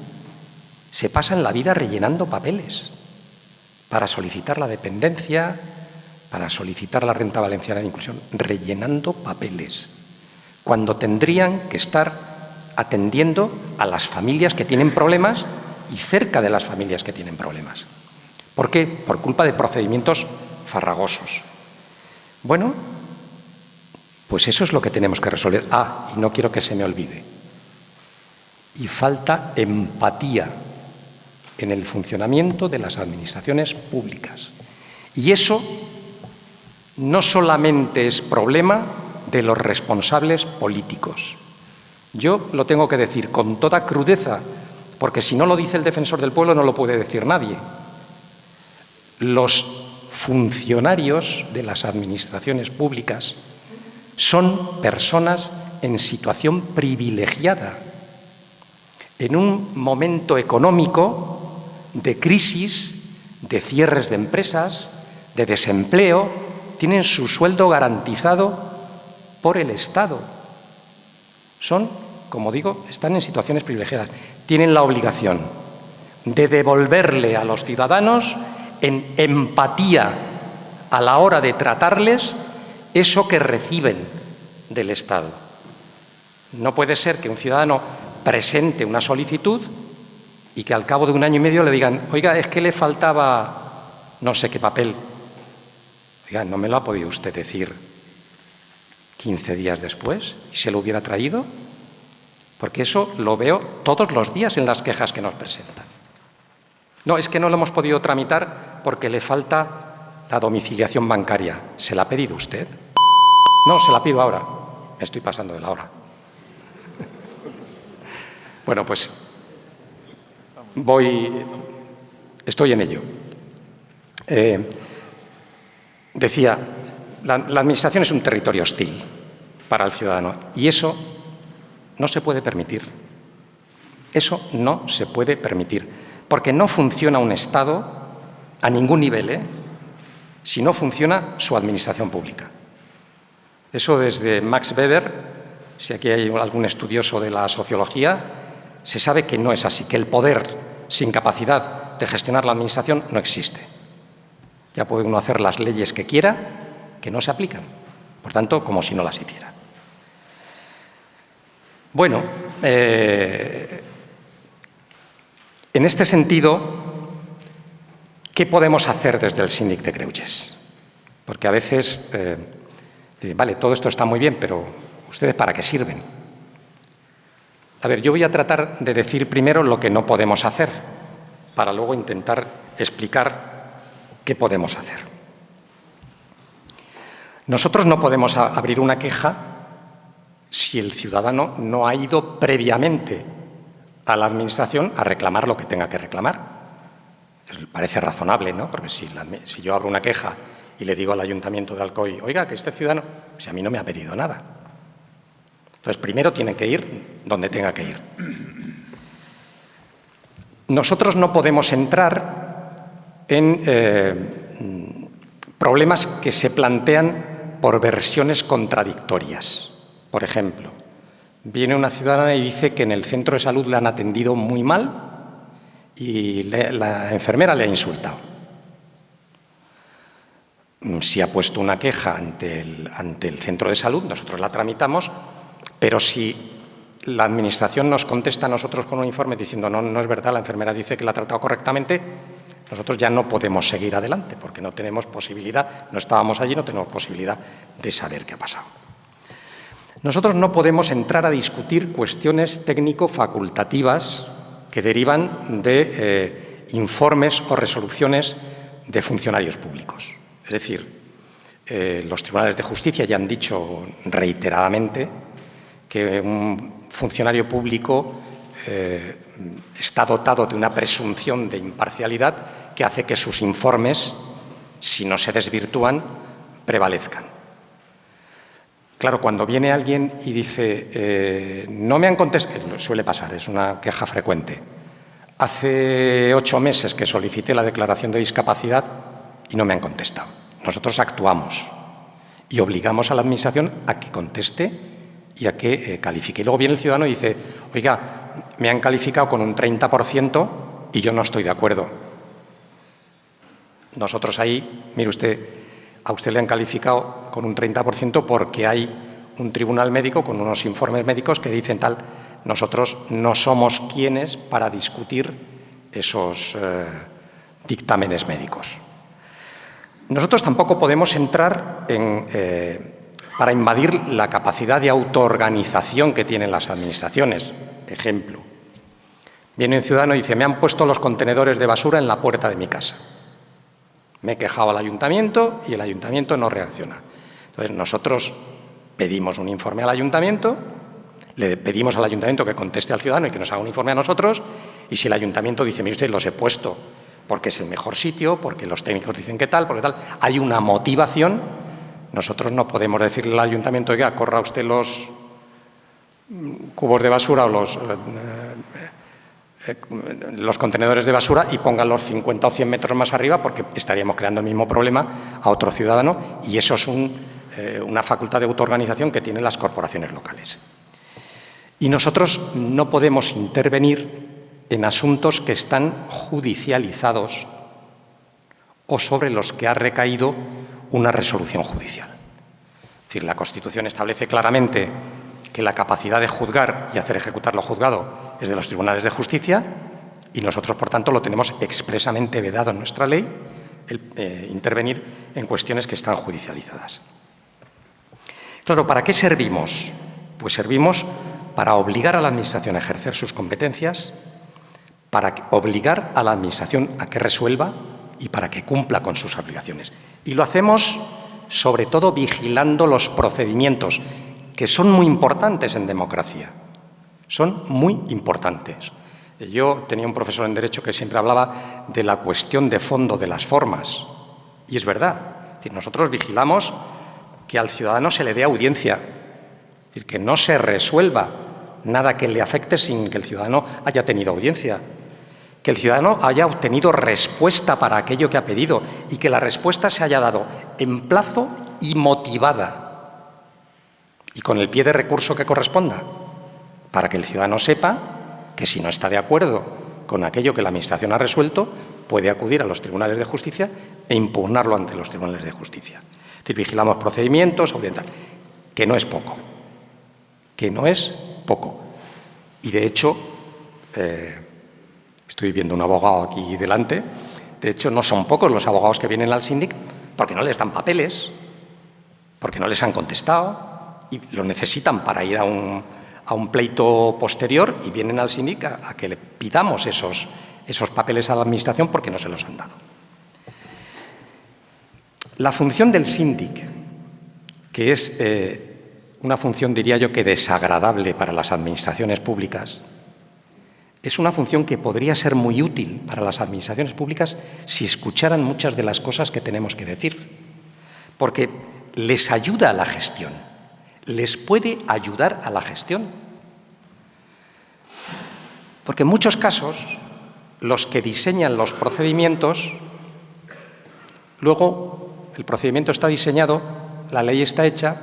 se pasan la vida rellenando papeles para solicitar la dependencia, para solicitar la renta valenciana de inclusión, rellenando papeles, cuando tendrían que estar atendiendo a las familias que tienen problemas y cerca de las familias que tienen problemas. ¿Por qué? Por culpa de procedimientos farragosos. Bueno, pues eso es lo que tenemos que resolver. Ah, y no quiero que se me olvide. Y falta empatía en el funcionamiento de las administraciones públicas. Y eso no solamente es problema de los responsables políticos. Yo lo tengo que decir con toda crudeza, porque si no lo dice el defensor del pueblo no lo puede decir nadie. Los funcionarios de las administraciones públicas son personas en situación privilegiada, en un momento económico de crisis, de cierres de empresas, de desempleo, tienen su sueldo garantizado por el Estado. Son, como digo, están en situaciones privilegiadas. Tienen la obligación de devolverle a los ciudadanos en empatía a la hora de tratarles eso que reciben del Estado. No puede ser que un ciudadano presente una solicitud y que al cabo de un año y medio le digan, oiga, es que le faltaba no sé qué papel. Oiga, ¿no me lo ha podido usted decir 15 días después y se lo hubiera traído? Porque eso lo veo todos los días en las quejas que nos presentan. No, es que no lo hemos podido tramitar porque le falta la domiciliación bancaria. ¿Se la ha pedido usted? No, se la pido ahora. Me estoy pasando de la hora. Bueno, pues Estoy en ello. Decía, la Administración es un territorio hostil para el ciudadano y eso no se puede permitir. Eso no se puede permitir, porque no funciona un Estado a ningún nivel, si no funciona su administración pública. Eso desde Max Weber, si aquí hay algún estudioso de la sociología, se sabe que no es así, que el poder sin capacidad de gestionar la administración no existe. Ya puede uno hacer las leyes que quiera, que no se aplican. Por tanto, como si no las hiciera. Bueno, en este sentido, ¿qué podemos hacer desde el Síndic de Greuges? Porque a veces, vale, todo esto está muy bien, pero ¿ustedes para qué sirven? A ver, yo voy a tratar de decir primero lo que no podemos hacer, para luego intentar explicar qué podemos hacer. Nosotros no podemos abrir una queja si el ciudadano no ha ido previamente a la Administración a reclamar lo que tenga que reclamar. Parece razonable, ¿no? Porque si yo abro una queja y le digo al Ayuntamiento de Alcoy, oiga, que este ciudadano, si a mí no me ha pedido nada. Entonces, primero tiene que ir donde tenga que ir. Nosotros no podemos entrar en problemas que se plantean por versiones contradictorias. Por ejemplo, viene una ciudadana y dice que en el centro de salud le han atendido muy mal y la enfermera le ha insultado. Si ha puesto una queja ante el centro de salud, nosotros la tramitamos, pero si la Administración nos contesta a nosotros con un informe diciendo no es verdad, la enfermera dice que la ha tratado correctamente, nosotros ya no podemos seguir adelante porque no tenemos posibilidad, no estábamos allí, no tenemos posibilidad de saber qué ha pasado. Nosotros no podemos entrar a discutir cuestiones técnico-facultativas que derivan de informes o resoluciones de funcionarios públicos. Es decir, los tribunales de justicia ya han dicho reiteradamente que un funcionario público está dotado de una presunción de imparcialidad que hace que sus informes, si no se desvirtúan, prevalezcan. Claro, cuando viene alguien y dice, no me han contestado, suele pasar, es una queja frecuente. Hace 8 meses que solicité la declaración de discapacidad y no me han contestado. Nosotros actuamos y obligamos a la Administración a que conteste y a que califique. Y luego viene el ciudadano y dice, oiga, me han calificado con un 30% y yo no estoy de acuerdo. Nosotros ahí, mire usted, a usted le han calificado con un 30% porque hay un tribunal médico con unos informes médicos que dicen tal. Nosotros no somos quienes para discutir esos dictámenes médicos. Nosotros tampoco podemos entrar para invadir la capacidad de autoorganización que tienen las administraciones. Ejemplo, viene un ciudadano y dice, me han puesto los contenedores de basura en la puerta de mi casa. Me he quejado al Ayuntamiento y el Ayuntamiento no reacciona. Entonces, nosotros pedimos un informe al Ayuntamiento, le pedimos al Ayuntamiento que conteste al ciudadano y que nos haga un informe a nosotros, y si el Ayuntamiento dice, mire usted, los he puesto porque es el mejor sitio, porque los técnicos dicen que tal, porque tal, hay una motivación, nosotros no podemos decirle al Ayuntamiento, oiga, corra usted los cubos de basura o los contenedores de basura y pónganlos 50 o 100 metros más arriba porque estaríamos creando el mismo problema a otro ciudadano y eso es una facultad de autoorganización que tienen las corporaciones locales. Y nosotros no podemos intervenir en asuntos que están judicializados o sobre los que ha recaído una resolución judicial. Es decir, la Constitución establece claramente que la capacidad de juzgar y hacer ejecutar lo juzgado es de los tribunales de justicia y nosotros, por tanto, lo tenemos expresamente vedado en nuestra ley, intervenir en cuestiones que están judicializadas. Claro, ¿para qué servimos? Pues servimos para obligar a la Administración a ejercer sus competencias, para obligar a la Administración a que resuelva y para que cumpla con sus obligaciones. Y lo hacemos, sobre todo, vigilando los procedimientos, que son muy importantes en democracia. Son muy importantes. Yo tenía un profesor en Derecho que siempre hablaba de la cuestión de fondo de las formas. Y es verdad. Es decir, nosotros vigilamos que al ciudadano se le dé audiencia. Es decir, que no se resuelva nada que le afecte sin que el ciudadano haya tenido audiencia. Que el ciudadano haya obtenido respuesta para aquello que ha pedido y que la respuesta se haya dado en plazo y motivada y con el pie de recurso que corresponda, para que el ciudadano sepa que si no está de acuerdo con aquello que la Administración ha resuelto, puede acudir a los tribunales de justicia e impugnarlo ante los tribunales de justicia. Es decir, vigilamos procedimientos, oriental, que no es poco, que no es poco. Y de hecho, estoy viendo un abogado aquí delante, de hecho no son pocos los abogados que vienen al síndic porque no les dan papeles, porque no les han contestado y lo necesitan para ir a un pleito posterior y vienen al síndic a que le pidamos esos papeles a la Administración porque no se los han dado. La función del síndic, que es una función, diría yo, que desagradable para las administraciones públicas, es una función que podría ser muy útil para las administraciones públicas si escucharan muchas de las cosas que tenemos que decir, porque les ayuda a la gestión. Les puede ayudar a la gestión. Porque en muchos casos, los que diseñan los procedimientos, luego el procedimiento está diseñado, la ley está hecha,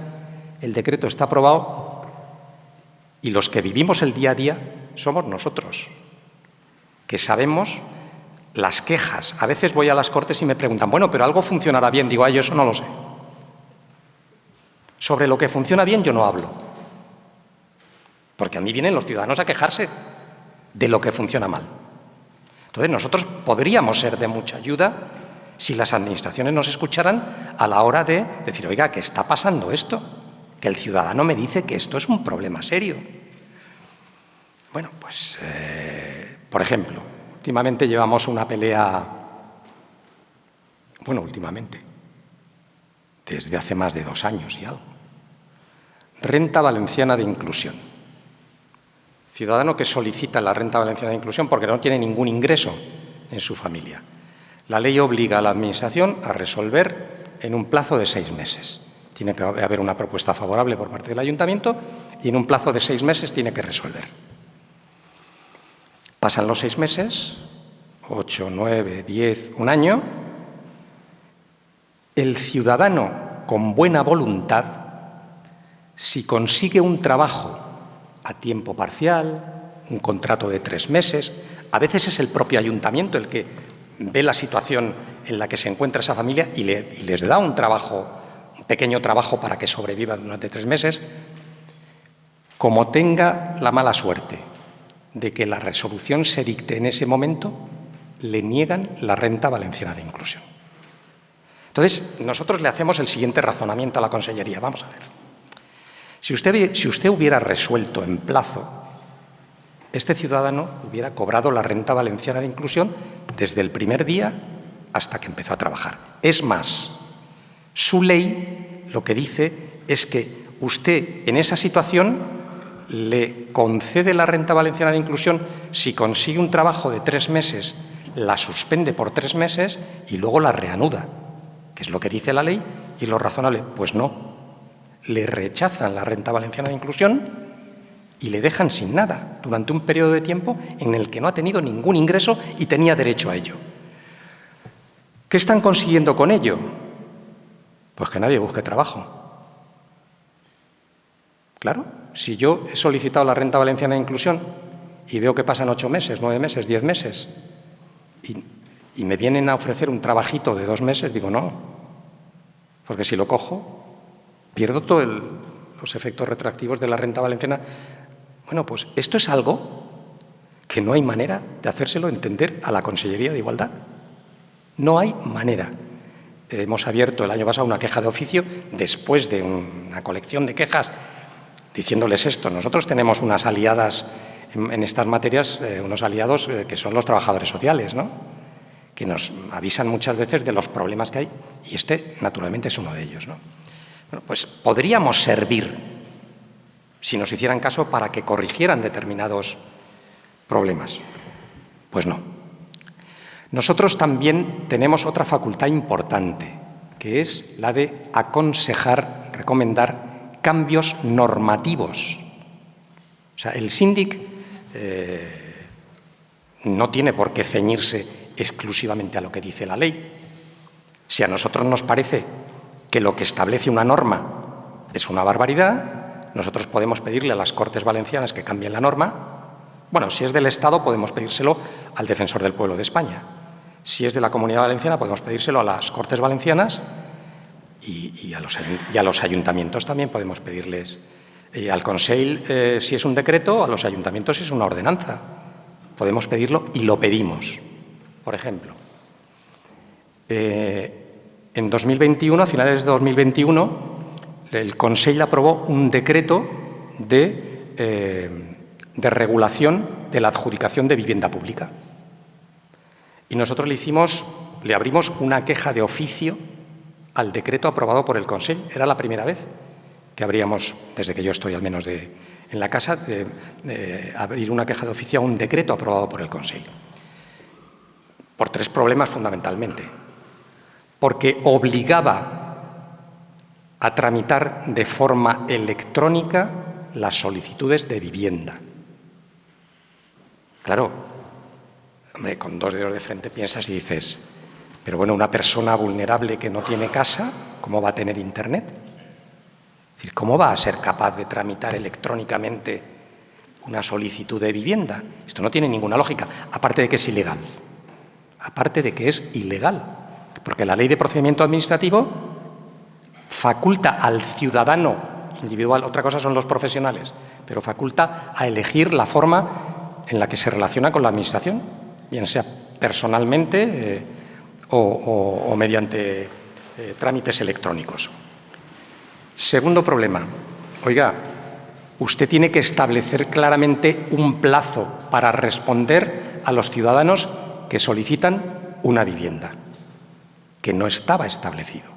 el decreto está aprobado y los que vivimos el día a día somos nosotros, que sabemos las quejas. A veces voy a las Cortes y me preguntan, bueno, pero algo funcionará bien. Digo, yo eso no lo sé. Sobre lo que funciona bien yo no hablo, porque a mí vienen los ciudadanos a quejarse de lo que funciona mal. Entonces, nosotros podríamos ser de mucha ayuda si las administraciones nos escucharan a la hora de decir, oiga, ¿qué está pasando esto? Que el ciudadano me dice que esto es un problema serio. Bueno, pues, por ejemplo, últimamente llevamos una pelea, desde hace más de 2 años y algo. Renta Valenciana de Inclusión. Ciudadano que solicita la Renta Valenciana de Inclusión porque no tiene ningún ingreso en su familia. La ley obliga a la Administración a resolver en un plazo de 6 meses. Tiene que haber una propuesta favorable por parte del Ayuntamiento y en un plazo de 6 meses tiene que resolver. Pasan los 6 meses, 8, 9, 10, un año. El ciudadano con buena voluntad, si consigue un trabajo a tiempo parcial, un contrato de 3 meses, a veces es el propio ayuntamiento el que ve la situación en la que se encuentra esa familia y les da un trabajo, un pequeño trabajo para que sobrevivan durante 3 meses, como tenga la mala suerte de que la resolución se dicte en ese momento, le niegan la Renta Valenciana de Inclusión. Entonces, nosotros le hacemos el siguiente razonamiento a la Consellería. Vamos a ver. Si usted hubiera resuelto en plazo, este ciudadano hubiera cobrado la Renta Valenciana de Inclusión desde el primer día hasta que empezó a trabajar. Es más, su ley lo que dice es que usted en esa situación le concede la Renta Valenciana de Inclusión si consigue un trabajo de 3 meses, la suspende por 3 meses y luego la reanuda, que es lo que dice la ley y lo razonable. Pues no. Le rechazan la Renta Valenciana de Inclusión y le dejan sin nada durante un periodo de tiempo en el que no ha tenido ningún ingreso y tenía derecho a ello. ¿Qué están consiguiendo con ello? Pues que nadie busque trabajo. Claro, si yo he solicitado la Renta Valenciana de Inclusión y veo que pasan 8 meses, 9 meses, 10 meses y me vienen a ofrecer un trabajito de 2 meses, digo no, porque si lo cojo pierdo todos los efectos retroactivos de la Renta Valenciana. Bueno, pues esto es algo que no hay manera de hacérselo entender a la Consellería de Igualdad. No hay manera. Hemos abierto el año pasado una queja de oficio después de una colección de quejas diciéndoles esto. Nosotros tenemos unas aliadas en estas materias, unos aliados que son los trabajadores sociales, ¿no? Que nos avisan muchas veces de los problemas que hay y este, naturalmente, es uno de ellos, ¿no? Bueno, pues podríamos servir, si nos hicieran caso, para que corrigieran determinados problemas. Pues no. Nosotros también tenemos otra facultad importante, que es la de aconsejar, recomendar cambios normativos. O sea, el síndic no tiene por qué ceñirse exclusivamente a lo que dice la ley. Si a nosotros nos parece que lo que establece una norma es una barbaridad, nosotros podemos pedirle a las Cortes Valencianas que cambien la norma. Bueno, si es del Estado podemos pedírselo al Defensor del Pueblo de España. Si es de la Comunidad Valenciana podemos pedírselo a las Cortes Valencianas y a los ayuntamientos también podemos pedirles. Al Consell, si es un decreto, a los ayuntamientos si es una ordenanza. Podemos pedirlo y lo pedimos. Por ejemplo, en 2021, a finales de 2021, el Consell aprobó un decreto de regulación de la adjudicación de vivienda pública. Y nosotros le abrimos una queja de oficio al decreto aprobado por el Consell. Era la primera vez que abríamos, desde que yo estoy al menos en la casa, abrir una queja de oficio a un decreto aprobado por el Consell. Por 3 problemas fundamentalmente. Porque obligaba a tramitar de forma electrónica las solicitudes de vivienda. Claro, hombre, con 2 dedos de frente piensas y dices, pero bueno, una persona vulnerable que no tiene casa, ¿cómo va a tener internet? Es decir, ¿cómo va a ser capaz de tramitar electrónicamente una solicitud de vivienda? Esto no tiene ninguna lógica, aparte de que es ilegal. Aparte de que es ilegal, porque la Ley de Procedimiento Administrativo faculta al ciudadano individual, otra cosa son los profesionales, pero faculta a elegir la forma en la que se relaciona con la Administración, bien sea personalmente o mediante trámites electrónicos. Segundo problema, oiga, usted tiene que establecer claramente un plazo para responder a los ciudadanos que solicitan una vivienda, que no estaba establecido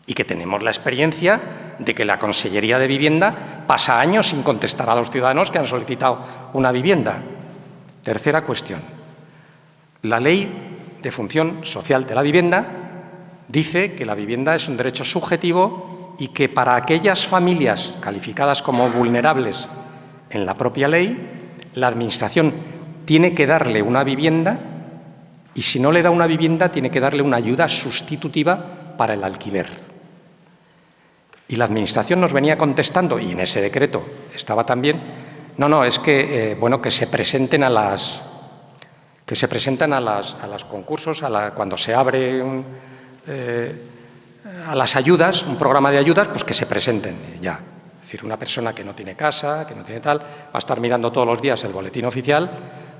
y que tenemos la experiencia de que la Consellería de Vivienda pasa años sin contestar a los ciudadanos que han solicitado una vivienda. Tercera cuestión. La Ley de Función Social de la Vivienda dice que la vivienda es un derecho subjetivo y que para aquellas familias calificadas como vulnerables en la propia ley, la Administración tiene que darle una vivienda y si no le da una vivienda tiene que darle una ayuda sustitutiva para el alquiler. Y la Administración nos venía contestando, y en ese decreto estaba también, no, es que, que se presenten a los concursos, cuando se abre a las ayudas, un programa de ayudas, pues que se presenten ya. Es decir, una persona que no tiene casa, que no tiene tal, va a estar mirando todos los días el boletín oficial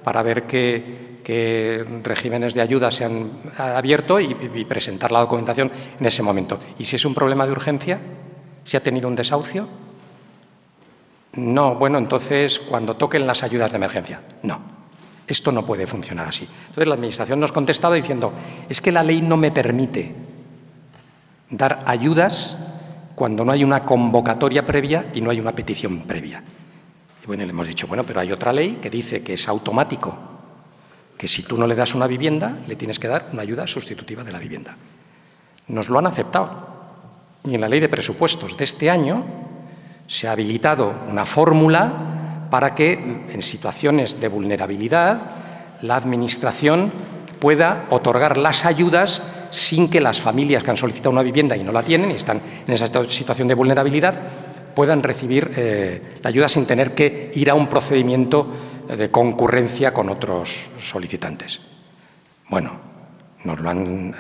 para ver qué regímenes de ayuda se han abierto y presentar la documentación en ese momento. ¿Y si es un problema de urgencia? ¿Si ha tenido un desahucio? No, bueno, entonces cuando toquen las ayudas de emergencia. No, esto no puede funcionar así. Entonces la Administración nos contestaba diciendo, es que la ley no me permite dar ayudas cuando no hay una convocatoria previa y no hay una petición previa. Y bueno, le hemos dicho, bueno, pero hay otra ley que dice que es automático, que si tú no le das una vivienda, le tienes que dar una ayuda sustitutiva de la vivienda. Nos lo han aceptado. Y en la Ley de Presupuestos de este año se ha habilitado una fórmula para que, en situaciones de vulnerabilidad, la Administración pueda otorgar las ayudas sin que las familias que han solicitado una vivienda y no la tienen y están en esa situación de vulnerabilidad puedan recibir la ayuda sin tener que ir a un procedimiento de concurrencia con otros solicitantes. Bueno, nos lo han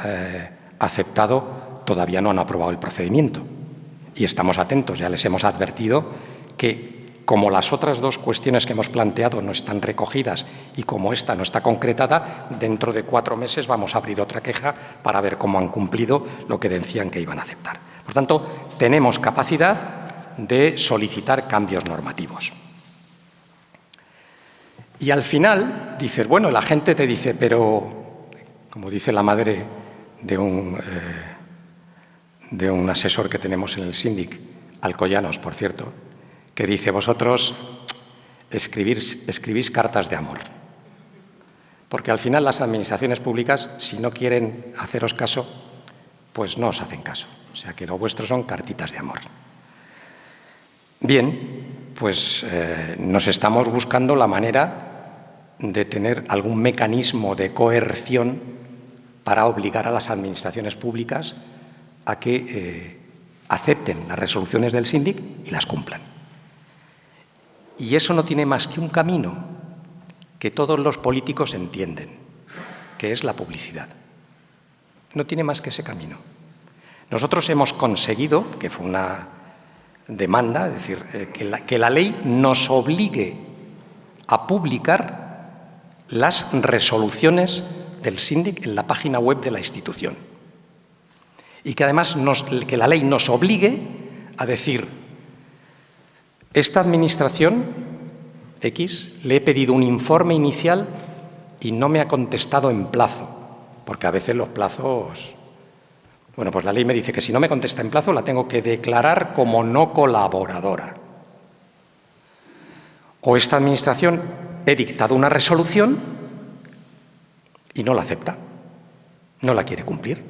aceptado, todavía no han aprobado el procedimiento y estamos atentos. Ya les hemos advertido que, como las otras 2 cuestiones que hemos planteado no están recogidas y como esta no está concretada, dentro de 4 meses vamos a abrir otra queja para ver cómo han cumplido lo que decían que iban a aceptar. Por tanto, tenemos capacidad de solicitar cambios normativos. Y al final dices, bueno, la gente te dice, pero, como dice la madre de un asesor que tenemos en el síndic, Alcoyanos, por cierto, que dice, vosotros escribís cartas de amor. Porque al final las administraciones públicas, si no quieren haceros caso, pues no os hacen caso. O sea que lo vuestro son cartitas de amor. Bien, pues nos estamos buscando la manera de tener algún mecanismo de coerción para obligar a las administraciones públicas a que acepten las resoluciones del síndic y las cumplan. Y eso no tiene más que un camino que todos los políticos entienden, que es la publicidad. No tiene más que ese camino. Nosotros hemos conseguido, que fue una demanda, es decir, que la ley nos obligue a publicar las resoluciones del síndic en la página web de la institución. Y que además que la ley nos obligue a decir, esta administración X le he pedido un informe inicial y no me ha contestado en plazo, porque a veces los plazos... Bueno, pues la ley me dice que si no me contesta en plazo la tengo que declarar como no colaboradora. O esta administración he dictado una resolución y no la acepta, no la quiere cumplir.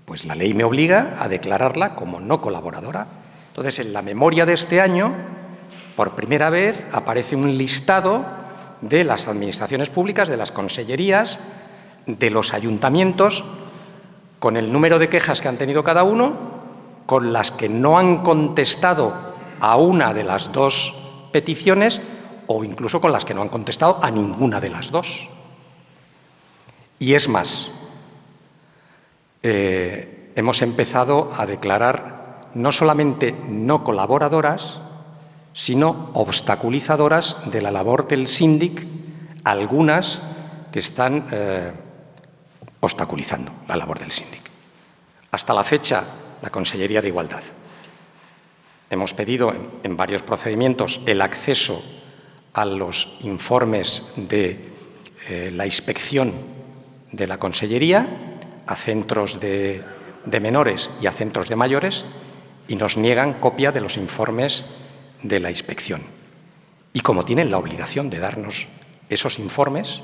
Pues la ley me obliga a declararla como no colaboradora. Entonces, en la memoria de este año, por primera vez aparece un listado de las administraciones públicas, de las consellerías, de los ayuntamientos, con el número de quejas que han tenido cada uno, con las que no han contestado a una de las dos peticiones o incluso con las que no han contestado a ninguna de las dos. Y es más, hemos empezado a declarar no solamente no colaboradoras, sino obstaculizadoras de la labor del síndic, algunas que están obstaculizando la labor del síndic. Hasta la fecha, la Consellería de Igualdad. Hemos pedido en varios procedimientos el acceso a los informes de la inspección de la Consellería, a centros de menores y a centros de mayores, y nos niegan copia de los informes de la inspección. Y como tienen la obligación de darnos esos informes,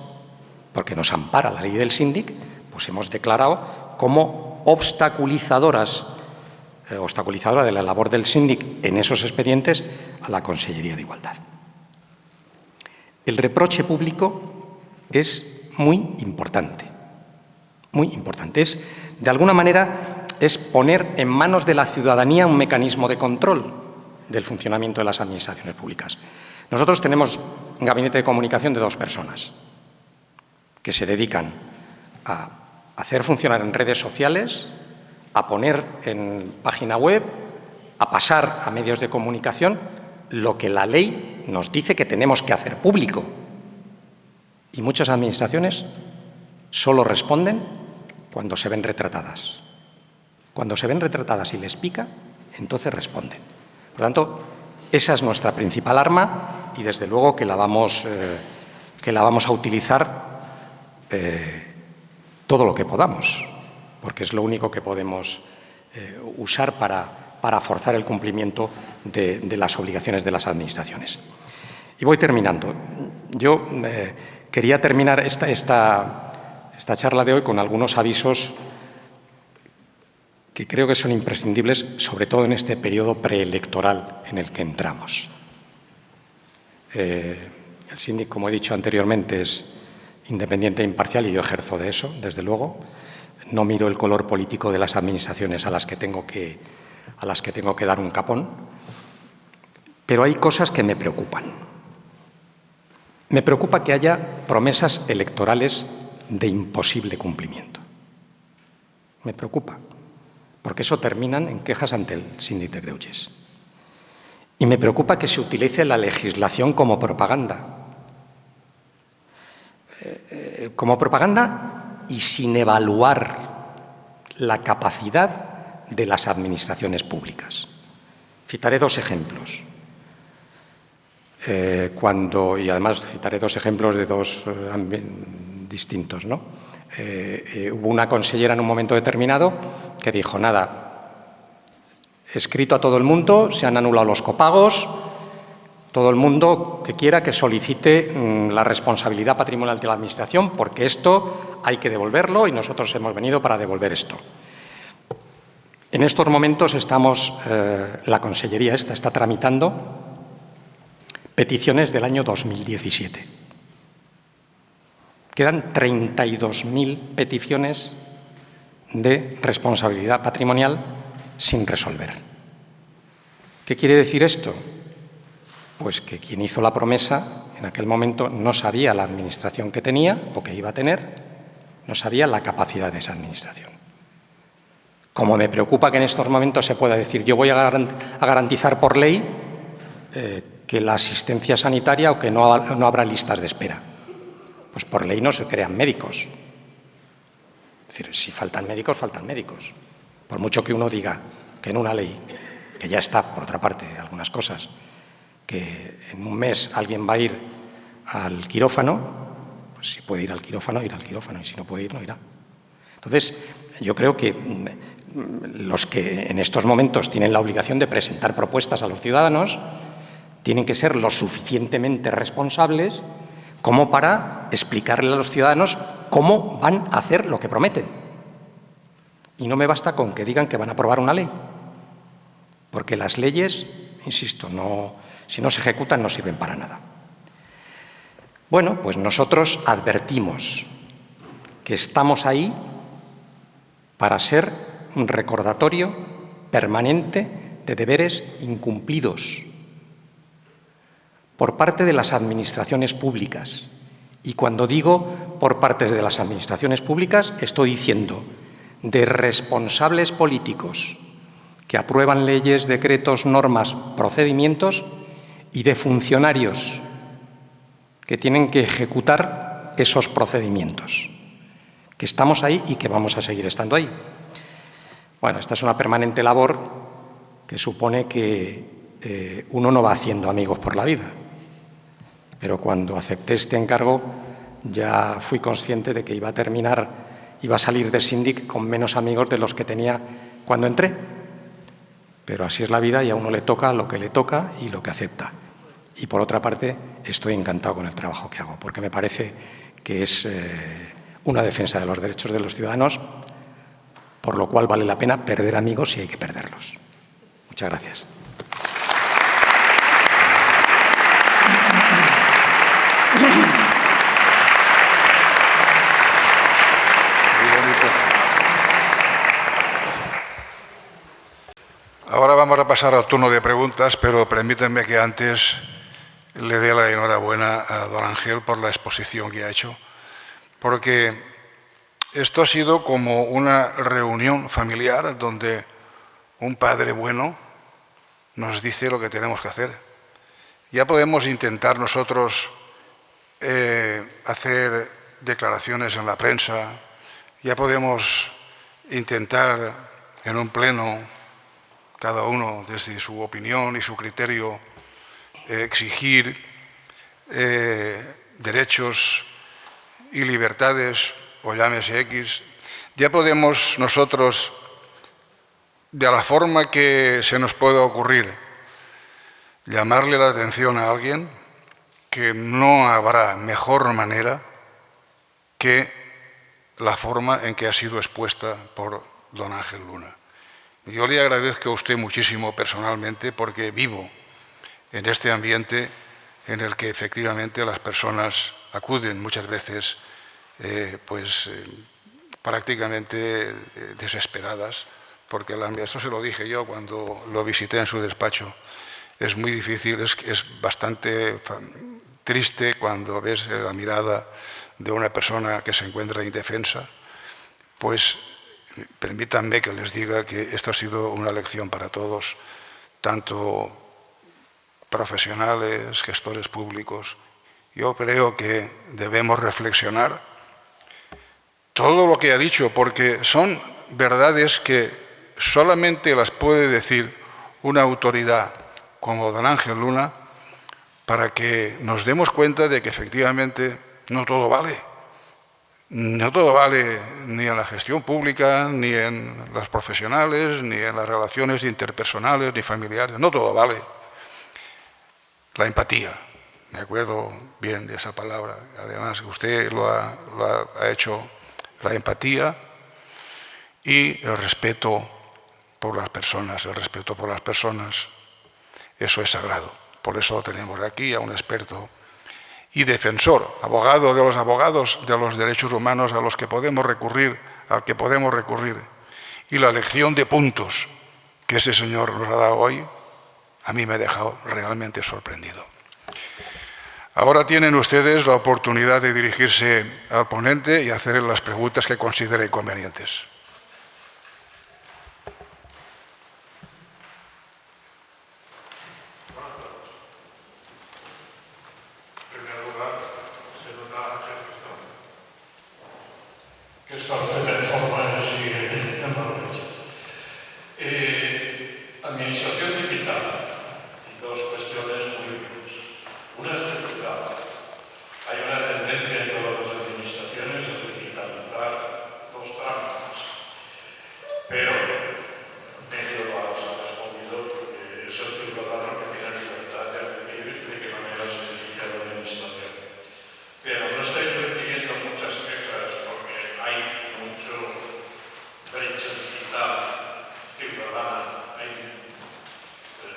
porque nos ampara la ley del síndic, pues hemos declarado como obstaculizadora de la labor del síndic en esos expedientes a la Consellería de Igualdad. El reproche público es muy importante, muy importante. Es, de alguna manera, es poner en manos de la ciudadanía un mecanismo de control del funcionamiento de las administraciones públicas. Nosotros tenemos un gabinete de comunicación de 2 personas que se dedican a hacer funcionar en redes sociales, a poner en página web, a pasar a medios de comunicación lo que la ley nos dice que tenemos que hacer público. Y muchas administraciones solo responden cuando se ven retratadas. Cuando se ven retratadas y les pica, entonces responden. Por lo tanto, esa es nuestra principal arma y, desde luego, que la vamos a utilizar todo lo que podamos, porque es lo único que podemos usar para forzar el cumplimiento de las obligaciones de las administraciones. Y voy terminando. Yo quería terminar esta charla de hoy con algunos avisos que creo que son imprescindibles, sobre todo en este periodo preelectoral en el que entramos. El síndic, como he dicho anteriormente, es independiente e imparcial y yo ejerzo de eso, desde luego. No miro el color político de las administraciones a las que tengo que dar un capón, pero hay cosas que me preocupan. Me preocupa que haya promesas electorales de imposible cumplimiento. Me preocupa, porque eso terminan en quejas ante el síndic de Greuges. Y me preocupa que se utilice la legislación como propaganda. Y sin evaluar la capacidad de las administraciones públicas. Citaré 2 ejemplos. Y además citaré 2 ejemplos de 2 distintos, ¿no? Hubo una consellera en un momento determinado que dijo, nada, he escrito a todo el mundo, se han anulado los copagos todo el mundo que quiera que solicite la responsabilidad patrimonial de la Administración, porque esto hay que devolverlo y nosotros hemos venido para devolver esto. En estos momentos la Consellería está tramitando peticiones del año 2017. Quedan 32.000 peticiones de responsabilidad patrimonial sin resolver. ¿Qué quiere decir esto? Pues que quien hizo la promesa en aquel momento no sabía la administración que tenía o que iba a tener, no sabía la capacidad de esa administración. Como me preocupa que en estos momentos se pueda decir yo voy a garantizar por ley que la asistencia sanitaria o que no habrá listas de espera. Pues por ley no se crean médicos. Es decir, si faltan médicos, faltan médicos. Por mucho que uno diga que en una ley, que ya está, por otra parte, algunas cosas, que en un mes alguien va a ir al quirófano, pues si puede ir al quirófano, irá al quirófano, y si no puede ir, no irá. Entonces, yo creo que los que en estos momentos tienen la obligación de presentar propuestas a los ciudadanos tienen que ser lo suficientemente responsables como para explicarle a los ciudadanos cómo van a hacer lo que prometen. Y no me basta con que digan que van a aprobar una ley, porque las leyes, insisto, si no se ejecutan no sirven para nada. Bueno, pues nosotros advertimos que estamos ahí para ser un recordatorio permanente de deberes incumplidos por parte de las administraciones públicas. Y cuando digo por parte de las administraciones públicas, estoy diciendo de responsables políticos que aprueban leyes, decretos, normas, procedimientos y de funcionarios que tienen que ejecutar esos procedimientos. Que estamos ahí y que vamos a seguir estando ahí. Bueno, esta es una permanente labor que supone que uno no va haciendo amigos por la vida. Pero cuando acepté este encargo ya fui consciente de que iba a salir de síndic con menos amigos de los que tenía cuando entré. Pero así es la vida y a uno le toca lo que le toca y lo que acepta. Y por otra parte, estoy encantado con el trabajo que hago, porque me parece que es una defensa de los derechos de los ciudadanos, por lo cual vale la pena perder amigos si hay que perderlos. Muchas gracias. Ahora vamos a pasar al turno de preguntas, pero permítanme que antes le dé la enhorabuena a don Ángel por la exposición que ha hecho, porque esto ha sido como una reunión familiar donde un padre bueno nos dice lo que tenemos que hacer. Ya podemos intentar nosotros hacer declaraciones en la prensa, ya podemos intentar en un pleno, cada uno desde su opinión y su criterio, exigir derechos y libertades, o llámese X. Ya podemos nosotros, de la forma que se nos pueda ocurrir, llamarle la atención a alguien, que no habrá mejor manera que la forma en que ha sido expuesta por don Ángel Luna. Yo le agradezco a usted muchísimo personalmente porque vivo en este ambiente en el que efectivamente las personas acuden muchas veces prácticamente desesperadas, porque esto se lo dije yo cuando lo visité en su despacho. Es muy difícil, es bastante triste cuando ves la mirada de una persona que se encuentra indefensa. Pues permítanme que les diga que esto ha sido una lección para todos, tanto profesionales, gestores públicos. Yo creo que debemos reflexionar todo lo que ha dicho, porque son verdades que solamente las puede decir una autoridad como don Ángel Luna, para que nos demos cuenta de que efectivamente no todo vale. No todo vale ni en la gestión pública, ni en los profesionales, ni en las relaciones interpersonales, ni familiares. No todo vale. la empatía. Me acuerdo bien de esa palabra. Además, usted lo ha hecho, la empatía y el respeto por las personas. El respeto por las personas, eso es sagrado. Por eso tenemos aquí a un experto y defensor, abogado de los abogados de los derechos humanos a los que podemos recurrir, al que podemos recurrir. Y la lección de puntos que ese señor nos ha dado hoy, a mí me ha dejado realmente sorprendido. Ahora tienen ustedes la oportunidad de dirigirse al ponente y hacerle las preguntas que considere convenientes. Que está usted en forma de seguir en la derecha. Administración digital. Y dos cuestiones muy breves. Una es circular. Hay una tendencia en todas las administraciones a digitalizar los trámites. Pero medio lo ha respondido porque es el ciudadano que tiene libertad de elegir de qué manera se dirige a la administración. Pero no estoy recibiendo muchas quejas porque hay mucho brecha digital ciudadana.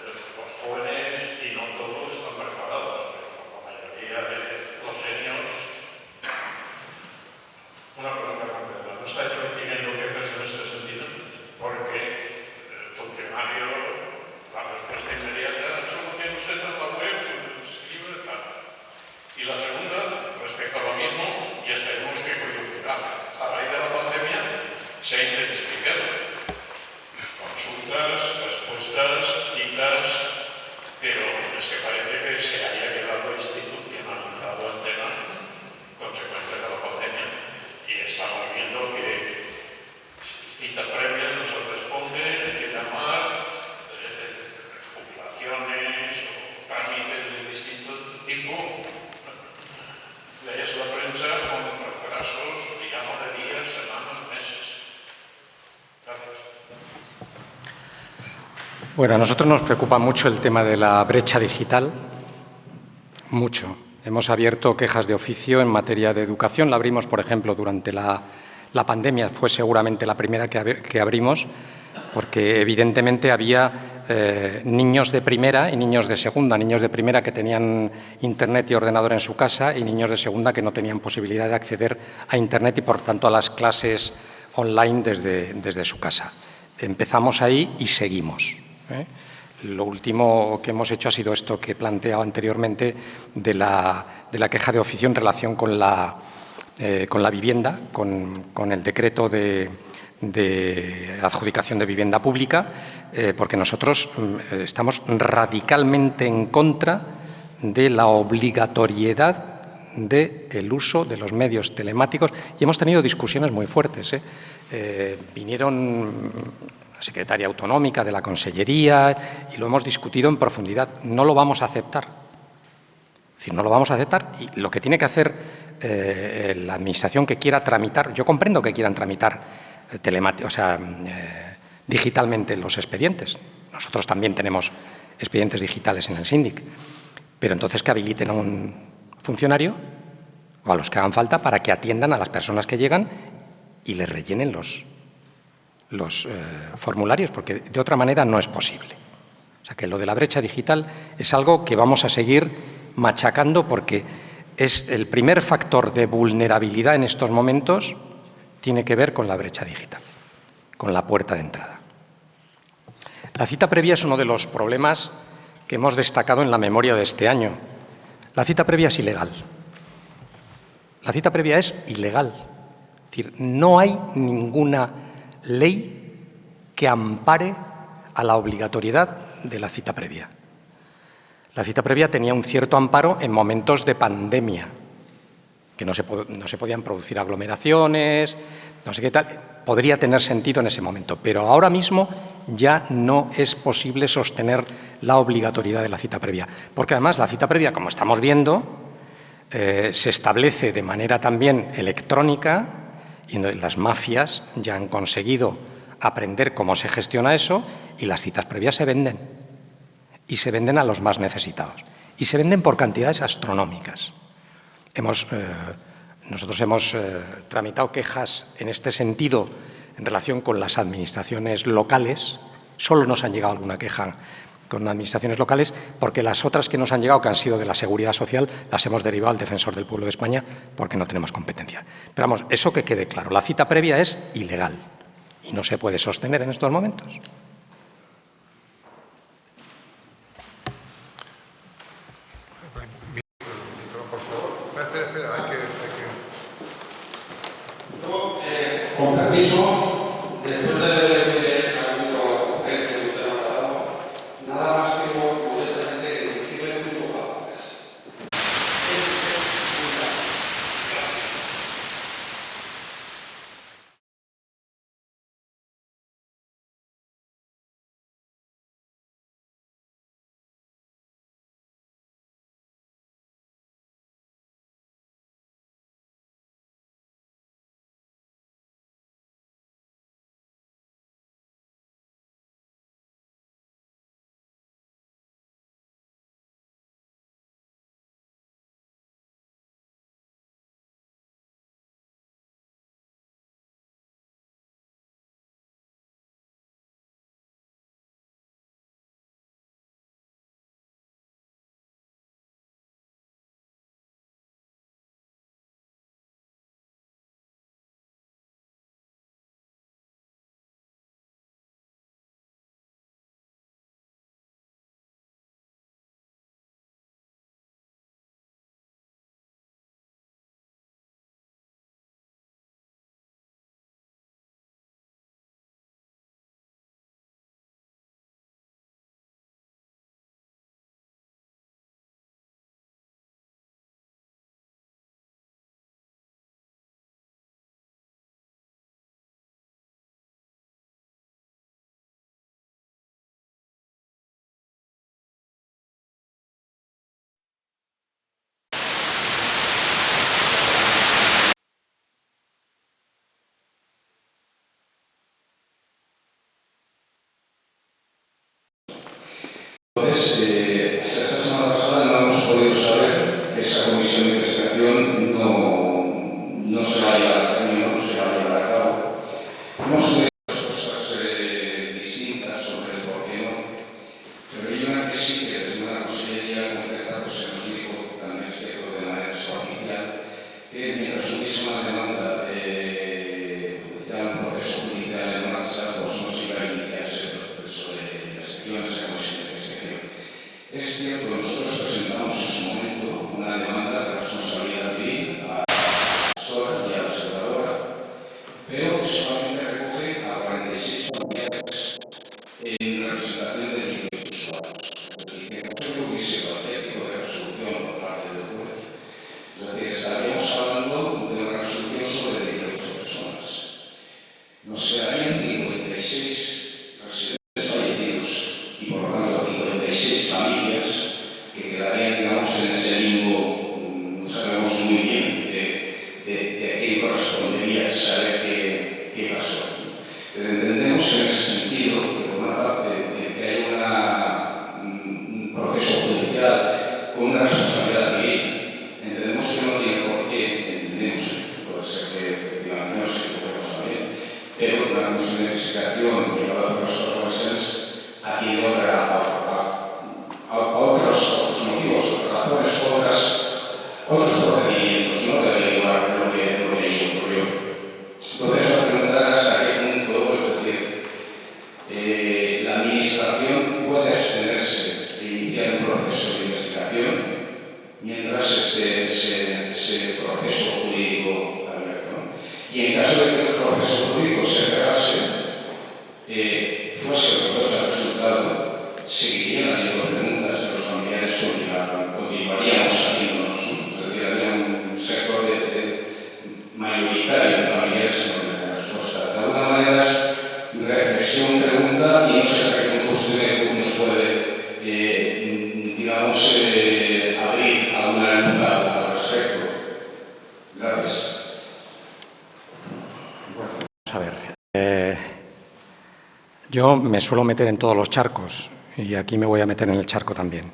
Los jóvenes, y no todos, están preparados, pero la mayoría de los seniors. Una pregunta concreta. ¿No estáis recibiendo quejas en este sentido? Porque el funcionario, la respuesta inmediata, solo tiene usted en la web, escribe tal. Y la segunda, respecto a lo mismo, y esperemos que coyuntural, a raíz de la pandemia se ha intensificado. Consultas, respuestas, citas, pero es que parece que se haya quedado institucionalizado el tema consecuencia de la pandemia. Y estamos viendo que cita previa no se responde, hay que llamar, jubilaciones o trámites de distinto tipo. Lees la prensa con retrasos, digamos, de días, semanas, meses. Gracias. Bueno, a nosotros nos preocupa mucho el tema de la brecha digital, mucho. Hemos abierto quejas de oficio en materia de educación. La abrimos, por ejemplo, durante la pandemia. Fue seguramente la primera que abrimos, porque evidentemente había niños de primera y niños de segunda. Niños de primera que tenían Internet y ordenador en su casa y niños de segunda que no tenían posibilidad de acceder a Internet y, por tanto, a las clases online desde su casa. Empezamos ahí y seguimos. Lo último que hemos hecho ha sido esto que he planteado anteriormente de la queja de oficio en relación con la vivienda, con el decreto de adjudicación de vivienda pública, porque nosotros estamos radicalmente en contra de la obligatoriedad del uso de los medios telemáticos y hemos tenido discusiones muy fuertes. Vinieron la secretaria autonómica de la Consellería y lo hemos discutido en profundidad. No lo vamos a aceptar. Es decir, no lo vamos a aceptar y lo que tiene que hacer la Administración que quiera tramitar, yo comprendo que quieran tramitar digitalmente los expedientes. Nosotros también tenemos expedientes digitales en el Síndic, pero entonces que habiliten a un funcionario o a los que hagan falta para que atiendan a las personas que llegan y les rellenen los formularios, porque de otra manera no es posible. O sea que lo de la brecha digital es algo que vamos a seguir machacando porque es el primer factor de vulnerabilidad en estos momentos, tiene que ver con la brecha digital, con la puerta de entrada. La cita previa es uno de los problemas que hemos destacado en la memoria de este año. La cita previa es ilegal. La cita previa es ilegal. Es decir, no hay ninguna ley que ampare a la obligatoriedad de la cita previa. La cita previa tenía un cierto amparo en momentos de pandemia, que no se podían producir aglomeraciones, no sé qué tal. Podría tener sentido en ese momento, pero ahora mismo ya no es posible sostener la obligatoriedad de la cita previa, porque además la cita previa, como estamos viendo, se establece de manera también electrónica y las mafias ya han conseguido aprender cómo se gestiona eso y las citas previas se venden. y se venden a los más necesitados. Y se venden por cantidades astronómicas. Nosotros hemos tramitado quejas en este sentido en relación con las administraciones locales. Solo nos han llegado alguna queja con administraciones locales, porque las otras que nos han llegado, que han sido de la Seguridad Social, las hemos derivado al Defensor del Pueblo de España porque no tenemos competencia. Pero vamos, eso que quede claro, la cita previa es ilegal y no se puede sostener en estos momentos. Con permiso, después de haber habido la conferencia que usted nos ha dado, nada más tengo modestamente que dirigirle 5 palabras. Entonces, hasta esta semana pasada no hemos podido saber que esa comisión de investigación no se va a llevar a término, no se va a llevar a cabo. Hemos tenido respuestas distintas sobre el por qué no, pero hay una que sí que desde una consellería concreta pues, se nos dijo, también de manera extraoficial, que mientras hubiese una demanda judicial, un proceso judicial en marcha, pues no se iba a iniciarse el proceso de investigación, esa comisión de investigación. Es cierto, nosotros presentamos en su momento una demanda de responsabilidad civil a la asesora y a la aseguradora, pero que solamente recoge a 46 familiares en representación de 18 usuarios. Es decir, que no se hubiese cualquier tipo de resolución por parte del juez. Es decir, estaríamos hablando de una resolución sobre 18 personas. Nos quedarían 56 residentes fallecidos y, por lo tanto, 56 familias que quedarían, digamos, en ese limbo. No sabemos muy bien de qué correspondería saber qué pasó. Pero entendemos en ese sentido que, por una parte, que hay un proceso judicial con una responsabilidad civil, entendemos que no tiene por qué, entendemos, puede ser que efectivamente no se equivoquemos también, pero una comisión de investigación llevada por los profesores atiende a otros motivos, otras razones, otros procedimientos, ¿no? De averiguar lo que ahí ocurrió. Entonces, la pregunta era hasta qué punto, es decir, la administración puede abstenerse de iniciar un proceso de investigación mientras ese proceso jurídico abierto, ¿no? Y en caso de que el proceso jurídico se cerrase, fuese orgulloso el resultado, seguirían habiendo preguntas de los familiares, continuaríamos haciéndonos. Es decir, había un sector mayoritario de familiares que no tenían respuesta. De alguna manera es reflexión, pregunta, y no sé hasta qué punto usted nos puede, digamos, abrir alguna luz al respecto. Gracias. Bueno, vamos a ver. Yo me suelo meter en todos los charcos y aquí me voy a meter en el charco también,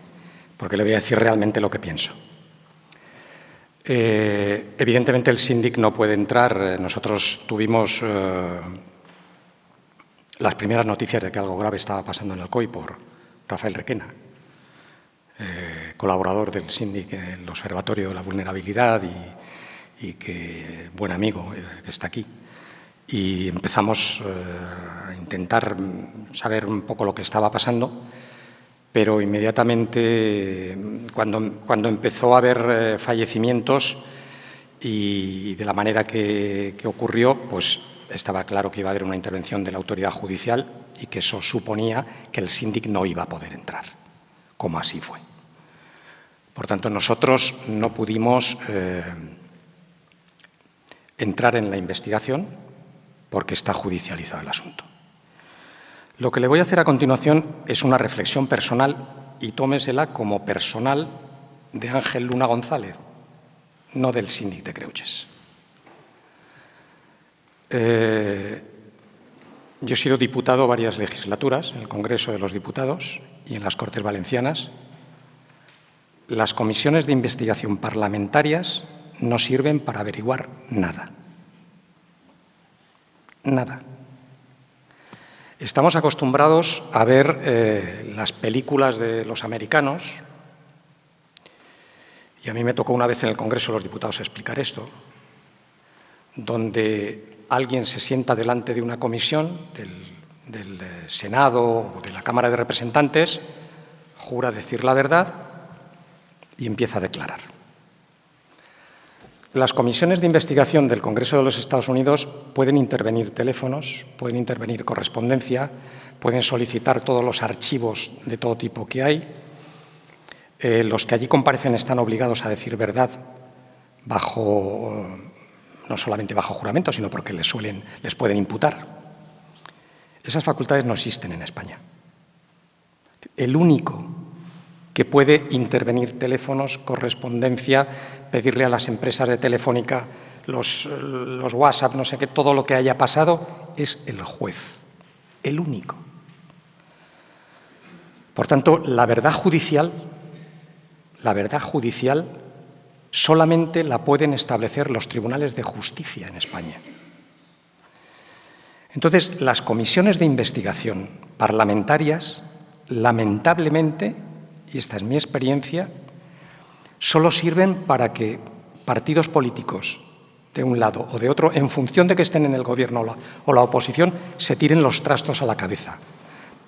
porque le voy a decir realmente lo que pienso. Evidentemente el síndic no puede entrar. Nosotros tuvimos las primeras noticias de que algo grave estaba pasando en Alcoy por Rafael Requena, colaborador del síndic en el Observatorio de la Vulnerabilidad y que buen amigo que está aquí. Y empezamos a intentar saber un poco lo que estaba pasando, pero inmediatamente, cuando empezó a haber fallecimientos y de la manera que ocurrió, pues estaba claro que iba a haber una intervención de la autoridad judicial y que eso suponía que el síndic no iba a poder entrar, como así fue. Por tanto, nosotros no pudimos entrar en la investigación porque está judicializado el asunto. Lo que le voy a hacer a continuación es una reflexión personal y tómesela como personal de Ángel Luna González, no del síndic de Creuches. Yo he sido diputado varias legislaturas en el Congreso de los Diputados y en las Cortes Valencianas. Las comisiones de investigación parlamentarias no sirven para averiguar nada. Nada. Estamos acostumbrados a ver las películas de los americanos, y a mí me tocó una vez en el Congreso de los Diputados explicar esto, donde alguien se sienta delante de una comisión del Senado o de la Cámara de Representantes, jura decir la verdad y empieza a declarar. Las comisiones de investigación del Congreso de los Estados Unidos pueden intervenir teléfonos, pueden intervenir correspondencia, pueden solicitar todos los archivos de todo tipo que hay. Los que allí comparecen están obligados a decir verdad no solamente bajo juramento, sino porque les pueden imputar. Esas facultades no existen en España. El único que puede intervenir teléfonos, correspondencia, pedirle a las empresas de Telefónica los WhatsApp, no sé qué, todo lo que haya pasado, es el juez, el único. Por tanto, la verdad judicial solamente la pueden establecer los tribunales de justicia en España. Entonces, las comisiones de investigación parlamentarias, lamentablemente, y esta es mi experiencia, solo sirven para que partidos políticos de un lado o de otro, en función de que estén en el gobierno o la oposición, se tiren los trastos a la cabeza,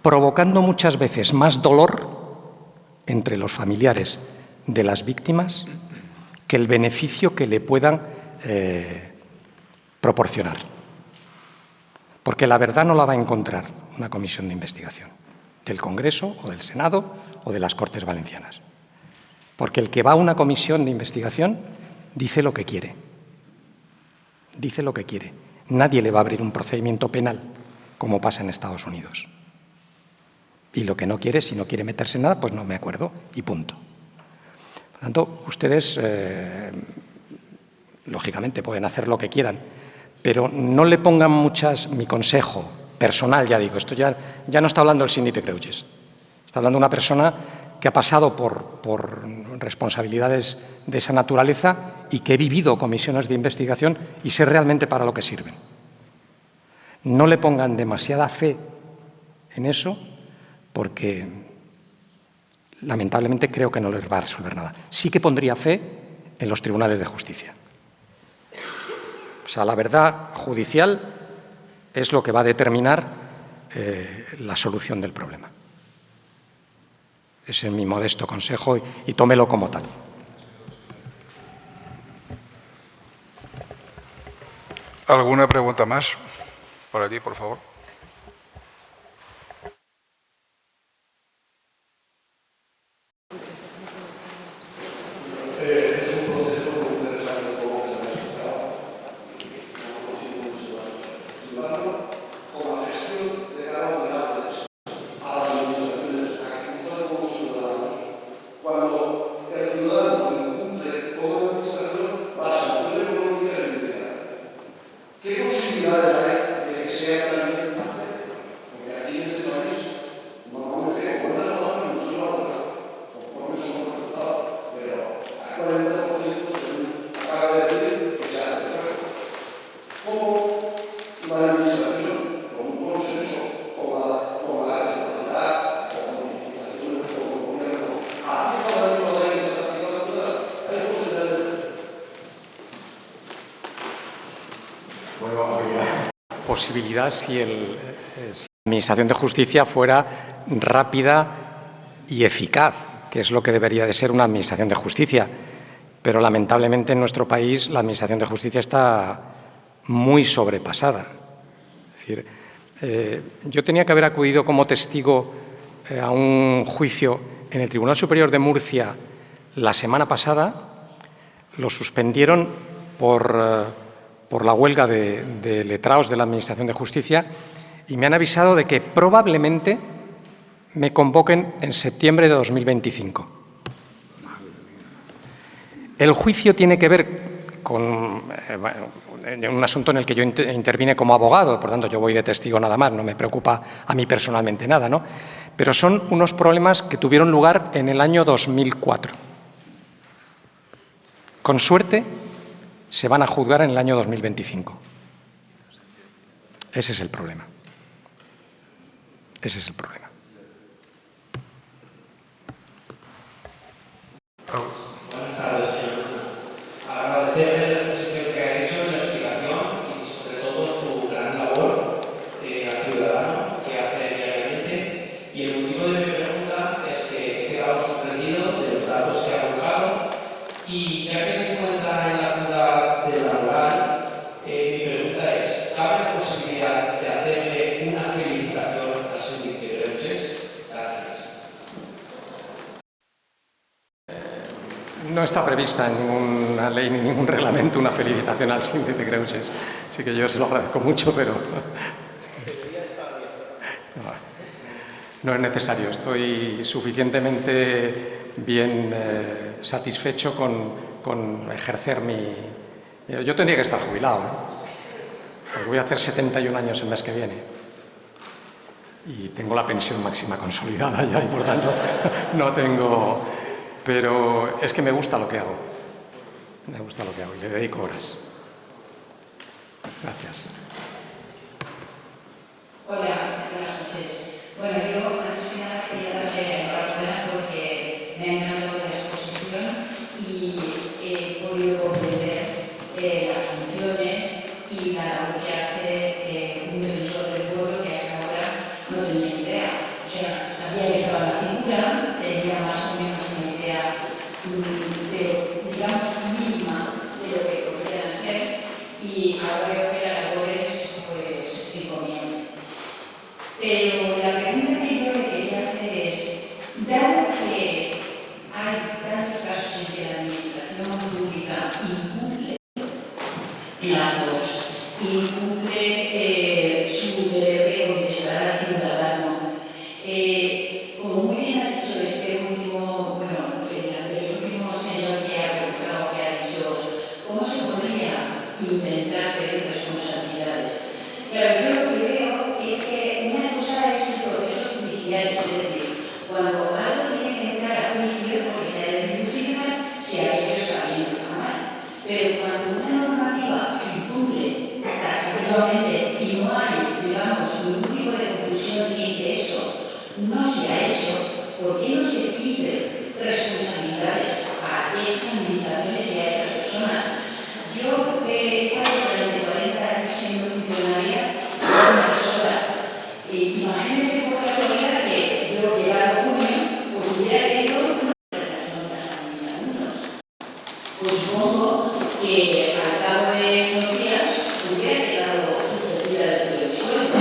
provocando muchas veces más dolor entre los familiares de las víctimas que el beneficio que le puedan proporcionar. Porque la verdad no la va a encontrar una comisión de investigación del Congreso o del Senado o de las Cortes Valencianas. Porque el que va a una comisión de investigación dice lo que quiere. Dice lo que quiere. Nadie le va a abrir un procedimiento penal, como pasa en Estados Unidos. Y lo que no quiere, si no quiere meterse en nada, pues no me acuerdo y punto. Por tanto, ustedes, lógicamente, pueden hacer lo que quieran, pero no le pongan mi consejo personal, ya digo, esto ya no está hablando el síndic de Creuches, está hablando una persona que ha pasado por responsabilidades de esa naturaleza y que he vivido comisiones de investigación y sé realmente para lo que sirven. No le pongan demasiada fe en eso porque lamentablemente creo que no les va a resolver nada. Sí que pondría fe en los tribunales de justicia. O sea, la verdad judicial es lo que va a determinar la solución del problema. Ese es mi modesto consejo y tómelo como tal. ¿Alguna pregunta más? Por allí, por favor. Es un proceso muy interesante como se ha explicado y no conocido mucho más. Sin embargo, con la gestión de cada una de las a las administraciones, a ejecutar como ciudadanos, cuando el ciudadano incumple con una administración la sanción económica y medidas, ¿qué posibilidades hay de que sea también posibilidad si la Administración de Justicia fuera rápida y eficaz, que es lo que debería de ser una Administración de Justicia. Pero lamentablemente en nuestro país la Administración de Justicia está muy sobrepasada. Es decir, yo tenía que haber acudido como testigo a un juicio en el Tribunal Superior de Murcia la semana pasada. Lo suspendieron por la huelga de letrados de la Administración de Justicia y me han avisado de que probablemente me convoquen en septiembre de 2025. El juicio tiene que ver con un asunto en el que yo intervine como abogado, por tanto yo voy de testigo nada más, no me preocupa a mí personalmente nada, ¿no? Pero son unos problemas que tuvieron lugar en el año 2004. Con suerte se van a juzgar en el año 2025. Ese es el problema. Ese es el problema. Buenas tardes, señor. Agradecerle la exposición que ha hecho, la explicación y sobre todo su gran labor al ciudadano que hace diariamente. Y el motivo de mi pregunta es que he quedado sorprendido de los datos que ha colocado y ya que se encuentra en la ciudad de La Moral, mi pregunta es, ¿cabe la posibilidad de hacerle una felicitación al síndic de Greuges? Gracias. No está prevista en ninguna ley ni ningún reglamento una felicitación al síndic de Greuges. Así que yo se lo agradezco mucho, pero no es necesario. Estoy suficientemente bien satisfecho con ejercer mi... Yo tendría que estar jubilado, porque voy a hacer 71 años el mes que viene. Y tengo la pensión máxima consolidada ya y por tanto no tengo... Pero es que me gusta lo que hago. Me gusta lo que hago y le dedico horas. Gracias. Hola, buenas noches. Bueno, yo antes que nada quería darle la enhorabuena porque me ha encantado la exposición y he podido comprender las funciones y la labor que hace un defensor del pueblo que hasta ahora no tenía ni idea. O sea, sabía que estaba en la figura, tenía más o menos una idea, pero digamos mínima de lo que podrían hacer y ahora veo que la labor es pues encomiable. Pero la pregunta que yo le quería hacer es, dado que hay tantos casos en que la administración pública incumple plazos, incumple su deber de contestar al ciudadano, como muy bien ha dicho el último señor que ha preguntado, que ha dicho, ¿cómo se podría intentar pedir responsabilidades? Claro, yo lo que veo es que una cosa es los procesos judiciales, es decir, cuando algo tiene que entrar a juicio porque se ha de deducir si aquello está bien o está mal. Pero cuando una normativa se incumple taxativamente y no hay, digamos, ningún tipo de confusión y que eso no se ha hecho, ¿por qué no se pide responsabilidades a esas administraciones y a esas personas? Yo he estado durante 40 años siendo funcionaria y profesora. Imagínense por casualidad que yo, llegado junio, pues hubiera tenido las notas a mis alumnos. Pues supongo que al cabo de unos días hubiera quedado suspendida del sueldo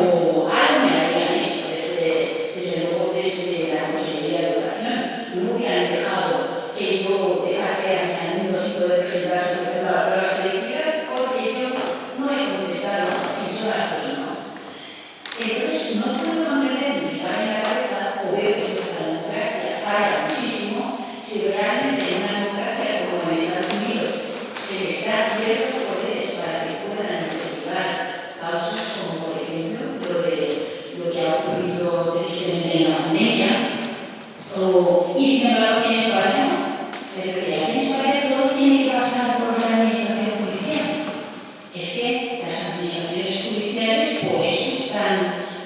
o algo me harían hecho desde luego desde la Consejería de Educación. No me hubieran dejado que yo dejase a mis alumnos sin poder presentarse por ejemplo a la prueba selectiva porque yo no he contestado si son las cosas no. Entonces no puedo comprender ni me cabe en la cabeza o veo que nuestra democracia falla muchísimo si realmente en una democracia como en Estados Unidos se les da ciertos poderes para que puedan investigar causas como por ejemplo lo que ha ocurrido tristemente en la pandemia y sin embargo aquí en España no. Es decir, aquí en España todo tiene que pasar por la administración judicial. Es que las administraciones judiciales por eso están,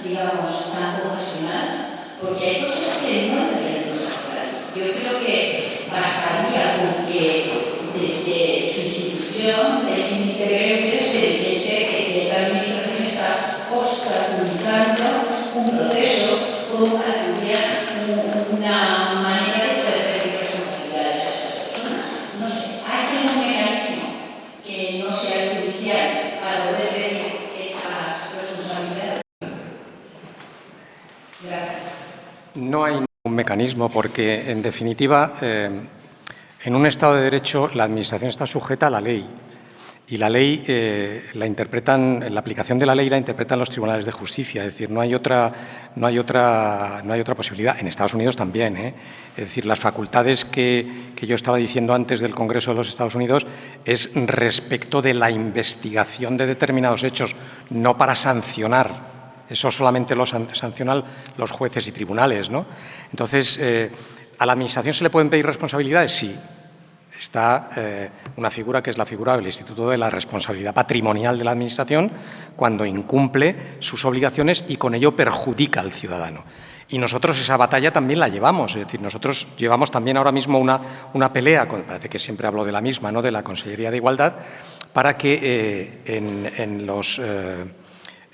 digamos, tan congestionadas, porque hay cosas que no deberían pasar por ahí. Yo creo que bastaría con que desde su institución, el síndic de Greuges, se dijese que cierta administración está obstaculizando un proceso como para que hubiera una manera de poder pedir responsabilidades a esas personas. No sé, ¿hay algún mecanismo que no sea el judicial para poder pedir esas responsabilidades? Gracias. No hay ningún mecanismo porque, en definitiva, en un Estado de Derecho la Administración está sujeta a la ley y la ley la aplicación de la ley la interpretan los tribunales de justicia. Es decir, no hay otra posibilidad. En Estados Unidos también. Es decir, las facultades que yo estaba diciendo antes del Congreso de los Estados Unidos es respecto de la investigación de determinados hechos, no para sancionar. Eso solamente lo sancionan los jueces y tribunales, ¿no? Entonces, ¿a la Administración se le pueden pedir responsabilidades? Sí. Está una figura que es la figura del Instituto de la Responsabilidad Patrimonial de la Administración cuando incumple sus obligaciones y con ello perjudica al ciudadano. Y nosotros esa batalla también la llevamos, es decir, nosotros llevamos también ahora mismo una pelea, parece que siempre hablo de la misma, ¿no?, de la Consellería de Igualdad, para que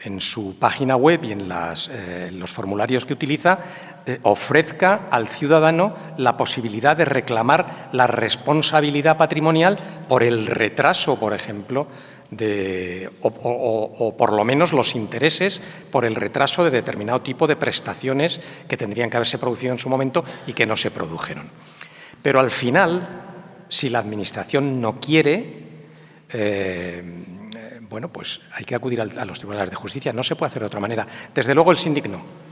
en su página web y en los formularios que utiliza, ofrezca al ciudadano la posibilidad de reclamar la responsabilidad patrimonial por el retraso, por ejemplo, o por lo menos los intereses por el retraso de determinado tipo de prestaciones que tendrían que haberse producido en su momento y que no se produjeron. Pero al final, si la Administración no quiere, bueno, pues hay que acudir a los tribunales de justicia. No se puede hacer de otra manera. Desde luego el síndic no.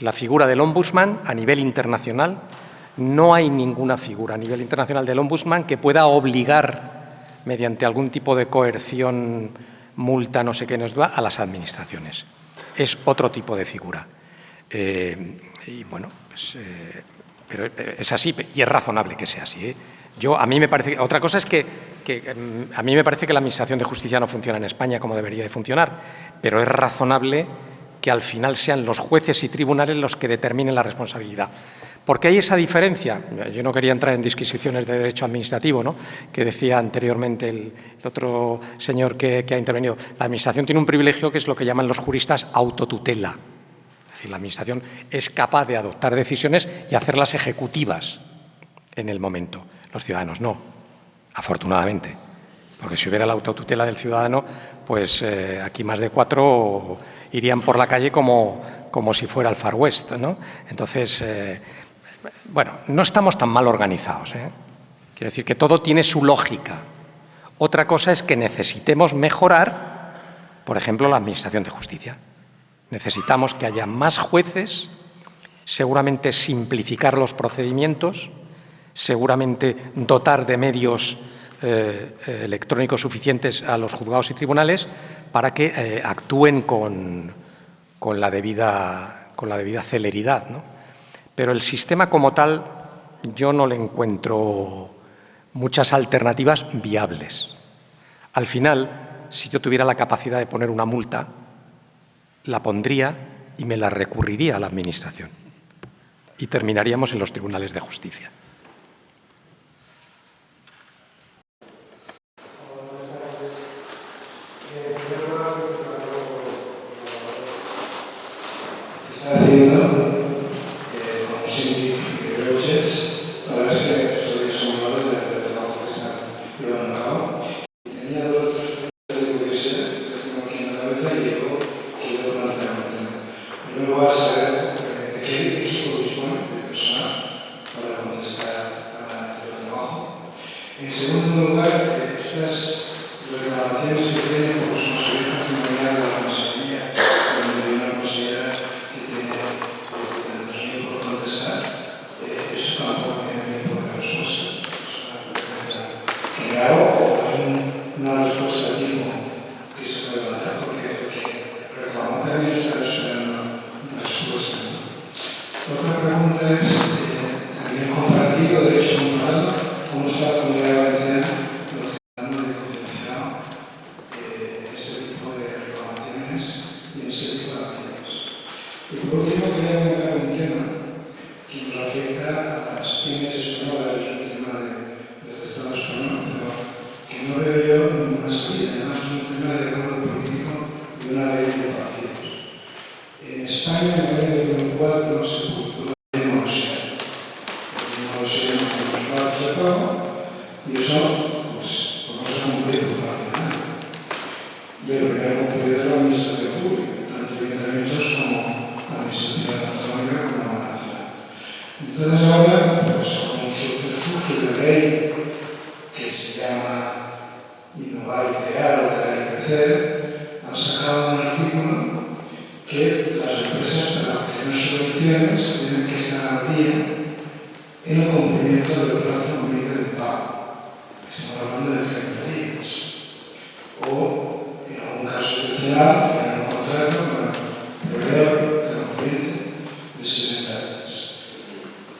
La figura del ombudsman a nivel internacional, no hay ninguna figura a nivel internacional del ombudsman que pueda obligar mediante algún tipo de coerción, multa, no sé qué nos va, a las administraciones. Es otro tipo de figura. Y bueno, pues, pero es así y es razonable que sea así. A mí me parece, otra cosa es que a mí me parece que la Administración de Justicia no funciona en España como debería de funcionar, pero es razonable que al final sean los jueces y tribunales los que determinen la responsabilidad. ¿Por qué hay esa diferencia? Yo no quería entrar en disquisiciones de derecho administrativo, ¿no?, que decía anteriormente el otro señor que ha intervenido. La Administración tiene un privilegio que es lo que llaman los juristas autotutela. Es decir, la Administración es capaz de adoptar decisiones y hacerlas ejecutivas en el momento. Los ciudadanos no, afortunadamente. Porque si hubiera la autotutela del ciudadano, pues aquí más de 4 irían por la calle como si fuera el Far West, ¿no? Entonces, bueno, no estamos tan mal organizados, ¿eh? Quiero decir que todo tiene su lógica. Otra cosa es que necesitemos mejorar, por ejemplo, la Administración de Justicia. Necesitamos que haya más jueces, seguramente simplificar los procedimientos, seguramente dotar de medios electrónicos suficientes a los juzgados y tribunales para que actúen con la debida celeridad, ¿no? Pero el sistema como tal yo no le encuentro muchas alternativas viables. Al final, si yo tuviera la capacidad de poner una multa, la pondría y me la recurriría a la Administración. Y terminaríamos en los tribunales de justicia. Está haciendo como síndic de Greuges, la verdad es que estoy asombrado del trabajo que están llevando a cabo. Tenía dos preguntas de curiosidad que tengo aquí en la cabeza y quiero plantear un tema. En primer lugar, saber de qué equipo dispone de personal para contestar a este trabajo. En segundo lugar, estas reclamaciones que tienen por responsabilidad patrimonial de la Consejería, donde una considera que tiene por contestar, eso tampoco tiene tiempo de respuesta. Es una pregunta general o hay una respuesta tipo que se puede dar, porque el que reclamó también está esperando una respuesta. Otra pregunta es, a nivel comparativo, derecho comparado, ¿cómo está la Comunidad Valenciana procediendo de potenciar este tipo de reclamaciones y este tipo de acciones? Y por último, quería comentar un tema que nos afecta a las pymes españolas, un tema del Estado español, no veo yo ninguna salida. Además, es un tema de acuerdo político y una ley de partidos. En España, en el año 2004, se publicó la ley de Morosía. Morosía en los plazos de pago, y eso, pues, no se ha cumplido por parte de nadie. Y lo que ha cumplido es la administración pública, tanto ayuntamientos como administración autonómica como la nacional. Entonces ahora, pues, con un subterfugio de ley que se llama Innovar y Crear o Crear y Crecer, han sacado un artículo que las empresas para obtener subvenciones tienen que estar al día en el cumplimiento del plazo medio de pago. Estamos hablando de 30 días. O, en algún caso excepcional, tener un contrato con el proveedor de un cliente de 60 días.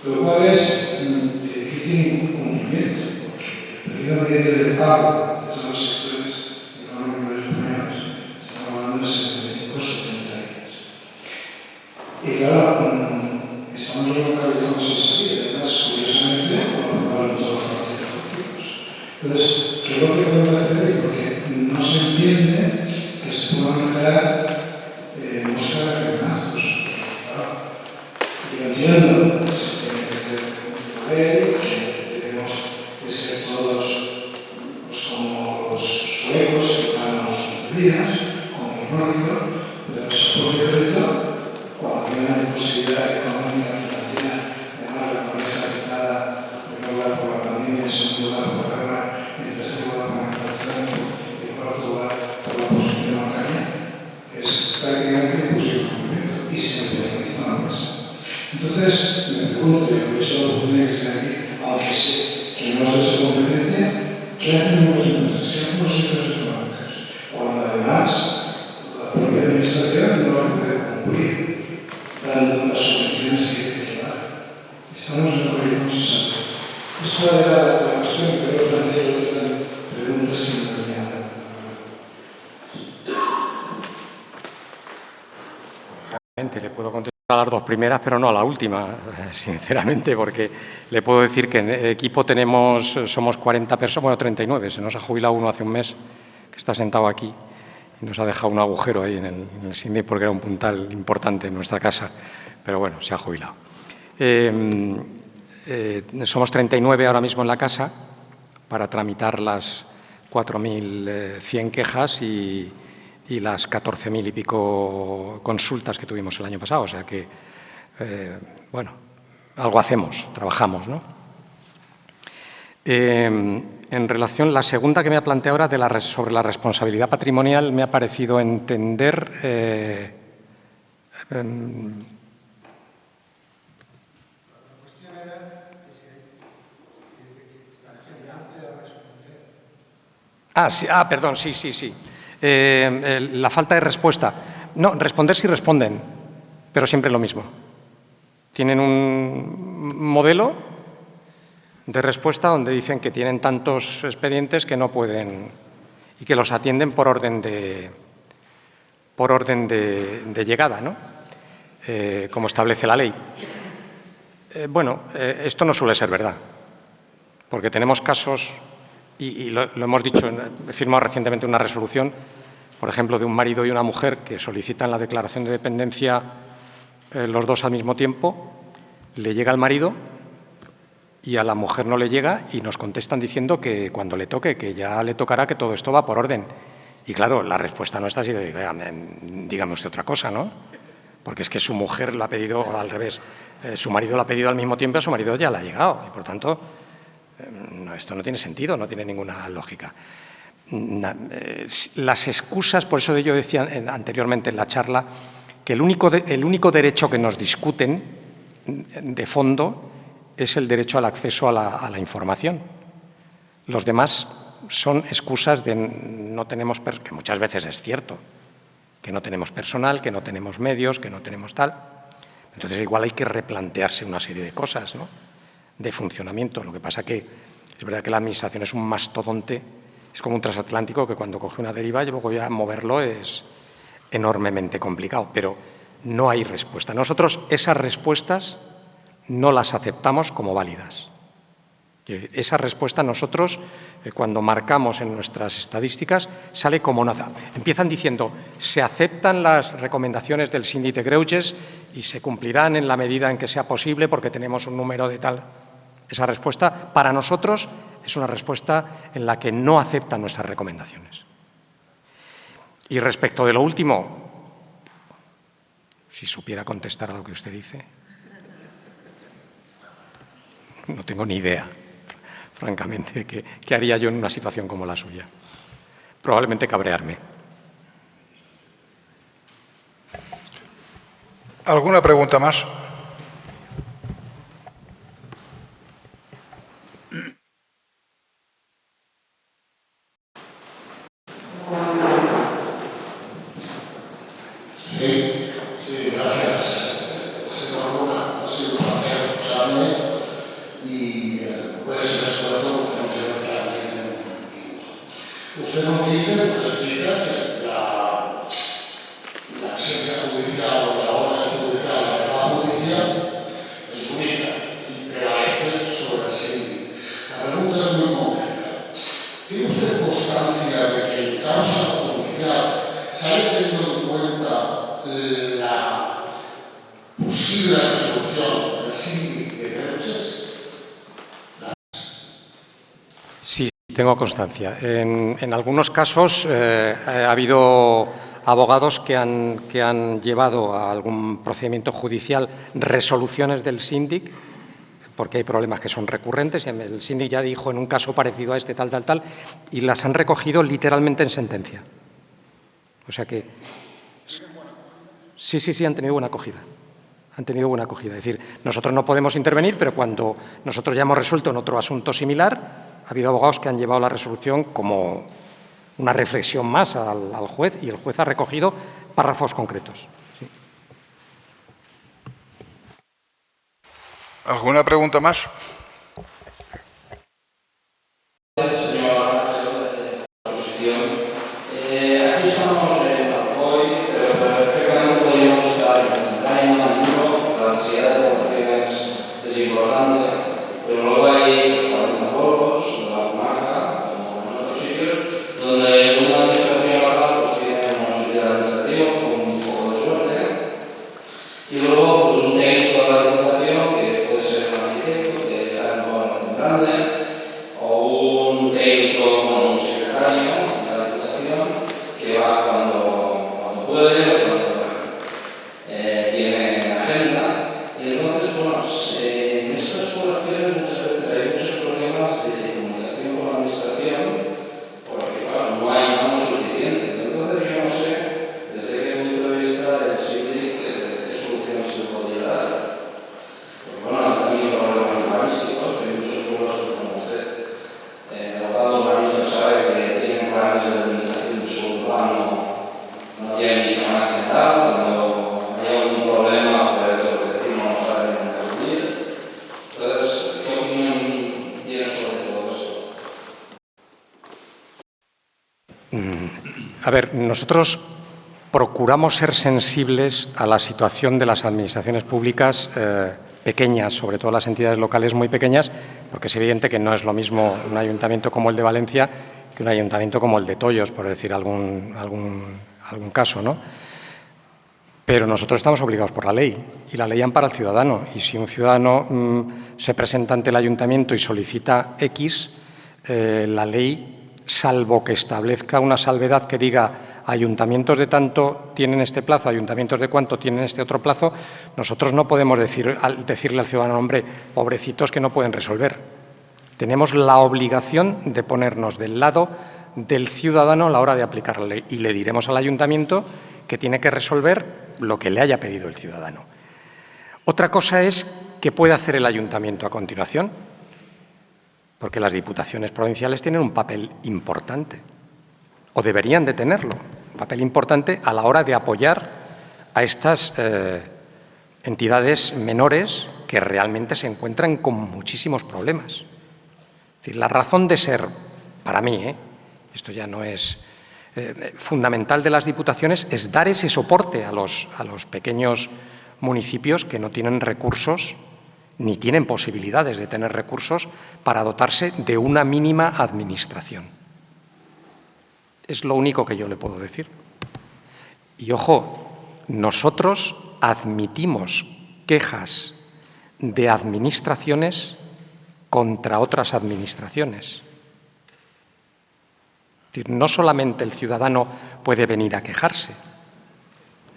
Lo cual es de difícil cumplimiento, porque el periodo medio de pago de todos los sectores económicos españoles estamos hablando de 75 o 70 días. Y claro, estamos localizados sin salida, además, curiosamente, lo aprobaron todos los partidos políticos. Entonces, ¿qué es lo que podemos hacer? Porque no se entiende que se puedan crear moscas de cañonazos. Yo entiendo que se tiene que hacer un ley, que debemos de ser todos pues, como los suecos que van a los 15 días, como los nórdicos, pero ese propio decreto, cuando hay una imposibilidad económica, financiera, además la pobreza afectada, en primer lugar por la pandemia, en segundo lugar por la guerra, en tercer lugar por la inflación, y en cuarto lugar por la posición bancaria, es prácticamente imposible el cumplimiento y se materializa en la mesa. Entonces, me pregunto, y por eso lo tenía que estar aquí, aunque sé que no es de su competencia, ¿qué hacen las empresas? ¿Qué hacen los sectores económicos? Cuando además la propia administración no lo puede cumplir, dando las subvenciones que dice que da. Estamos en un periodo sin salto. Esta era la cuestión que yo planteé otras preguntas que me venían. Le puedo contestar a las dos primeras, pero no a la última, sinceramente, porque le puedo decir que en equipo somos 40 personas, bueno, 39, se nos ha jubilado uno hace un mes, que está sentado aquí, y nos ha dejado un agujero ahí en el Sydney, porque era un puntal importante en nuestra casa, pero bueno, se ha jubilado. Somos 39 ahora mismo en la casa para tramitar las 4.100 quejas y las 14.000 y pico consultas que tuvimos el año pasado. O sea que, bueno, algo hacemos, trabajamos, ¿no? En relación, la segunda que me ha planteado ahora sobre la responsabilidad patrimonial, me ha parecido entender... perdón, sí. La falta de respuesta. No, responder sí responden, pero siempre lo mismo. Tienen un modelo de respuesta donde dicen que tienen tantos expedientes que no pueden y que los atienden por orden de llegada, ¿no? Como establece la ley. Esto no suele ser verdad, porque tenemos casos... Y lo hemos dicho, he firmado recientemente una resolución, por ejemplo, de un marido y una mujer que solicitan la declaración de dependencia los dos al mismo tiempo. Le llega al marido y a la mujer no le llega y nos contestan diciendo que cuando le toque, que ya le tocará, que todo esto va por orden. Y claro, la respuesta no está así de, dígame usted otra cosa, ¿no? Porque es que su mujer la ha pedido al revés. Su marido la ha pedido al mismo tiempo y a su marido ya le ha llegado. Y por tanto... esto no tiene sentido, no tiene ninguna lógica. Las excusas, por eso yo decía anteriormente en la charla, que el único derecho que nos discuten de fondo es el derecho al acceso a la información. Los demás son excusas de no tenemos, que muchas veces es cierto, que no tenemos personal, que no tenemos medios, que no tenemos tal. Entonces igual hay que replantearse una serie de cosas, ¿no?, de funcionamiento. Lo que pasa que es verdad que la administración es un mastodonte, es como un transatlántico que cuando coge una deriva y luego ya moverlo es enormemente complicado, pero no hay respuesta. Nosotros esas respuestas no las aceptamos como válidas. Quiero decir, esa respuesta nosotros, cuando marcamos en nuestras estadísticas, sale como una... Empiezan diciendo, se aceptan las recomendaciones del Síndic de Greuges y se cumplirán en la medida en que sea posible porque tenemos un número de tal. Esa respuesta, para nosotros, es una respuesta en la que no aceptan nuestras recomendaciones. Y respecto de lo último, si supiera contestar a lo que usted dice, no tengo ni idea, francamente, qué haría yo en una situación como la suya. Probablemente cabrearme. ¿Alguna pregunta más? Sí, gracias, señor Luna. Ha sido un placer escucharle y voy a ser escueto porque no quiero quedarme en un minuto. Usted nos dice, nos explica que la sentencia judicial o la orden judicial, la verdad judicial, es única y prevalece sobre el síndic. La pregunta es muy concreta. ¿Tiene usted constancia de que en causa judicial se haya tenido en cuenta la posible resolución del Síndic de Greuges? Sí, tengo constancia. En algunos casos ha habido abogados que han llevado a algún procedimiento judicial resoluciones del síndic, porque hay problemas que son recurrentes. El síndic ya dijo en un caso parecido a este, tal, y las han recogido literalmente en sentencia. O sea que sí, han tenido buena acogida. Han tenido buena acogida. Es decir, nosotros no podemos intervenir, pero cuando nosotros ya hemos resuelto en otro asunto similar, ha habido abogados que han llevado la resolución como una reflexión más al juez y el juez ha recogido párrafos concretos. Sí. ¿Alguna pregunta más? Aquí estamos hoy, pero perfectamente podríamos estar en el libro, la necesidad de votaciones es importante, pero luego hay 40 pueblos, la comarca, como en otros sitios, donde una administración local pues, tiene una sociedad administrativa con un poco de suerte, y luego pues, un técnico de la Diputación, que puede ser un arquitecto, que está en una población grande, o un técnico con un secretario de la Diputación, que va cuando puede, cuando tiene agenda. Y entonces, bueno, en estas poblaciones muchas veces hay muchos problemas de comunicación con la administración, porque claro, no hay manos suficientes. Entonces yo no sé, desde qué punto de vista el síndic, qué soluciones se podría dar. Porque bueno, también hay problemas urbanísticos, hay muchos pueblos como usted. El abogado urbanista sabe que tienen planes de delimitación de su urbano, no tienen ni canal central, cuando hay algún problema, pues los vecinos no saben dónde acudir. Entonces, ¿qué opinión tiene sobre todo esto? A ver, nosotros procuramos ser sensibles a la situación de las administraciones públicas pequeñas, sobre todo las entidades locales muy pequeñas, porque es evidente que no es lo mismo un ayuntamiento como el de Valencia que un ayuntamiento como el de Tollos, por decir algún caso, ¿no? Pero nosotros estamos obligados por la ley y la ley ampara al ciudadano. Y si un ciudadano se presenta ante el ayuntamiento y solicita X, la ley, salvo que establezca una salvedad que diga ayuntamientos de tanto tienen este plazo, ayuntamientos de cuánto tienen este otro plazo, nosotros no podemos decirle al ciudadano, hombre, pobrecitos que no pueden resolver. Tenemos la obligación de ponernos del lado del ciudadano a la hora de aplicar la ley y le diremos al ayuntamiento que tiene que resolver lo que le haya pedido el ciudadano. Otra cosa es qué puede hacer el ayuntamiento a continuación, porque las diputaciones provinciales tienen un papel importante, o deberían de tenerlo, un papel importante a la hora de apoyar a estas entidades menores que realmente se encuentran con muchísimos problemas. Es decir, la razón de ser, para mí, esto ya no es fundamental de las diputaciones, es dar ese soporte a los pequeños municipios que no tienen recursos ni tienen posibilidades de tener recursos para dotarse de una mínima administración. Es lo único que yo le puedo decir. Y ojo, nosotros admitimos quejas de administraciones contra otras administraciones. Es decir, no solamente el ciudadano puede venir a quejarse.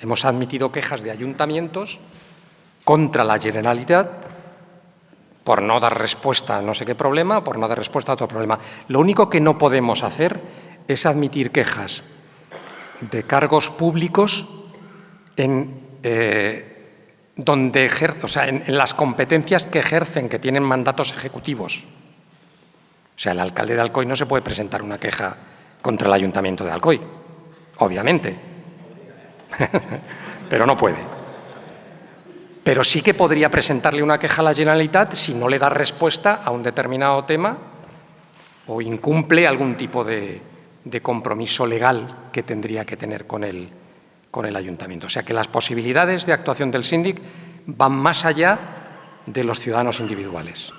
Hemos admitido quejas de ayuntamientos contra la Generalitat por no dar respuesta a no sé qué problema, por no dar respuesta a otro problema. Lo único que no podemos hacer es admitir quejas de cargos públicos en las competencias que ejercen, que tienen mandatos ejecutivos. O sea, el alcalde de Alcoy no se puede presentar una queja contra el Ayuntamiento de Alcoy, obviamente, pero no puede. Pero sí que podría presentarle una queja a la Generalitat si no le da respuesta a un determinado tema o incumple algún tipo de compromiso legal que tendría que tener con el Ayuntamiento. O sea que las posibilidades de actuación del síndic van más allá de los ciudadanos individuales.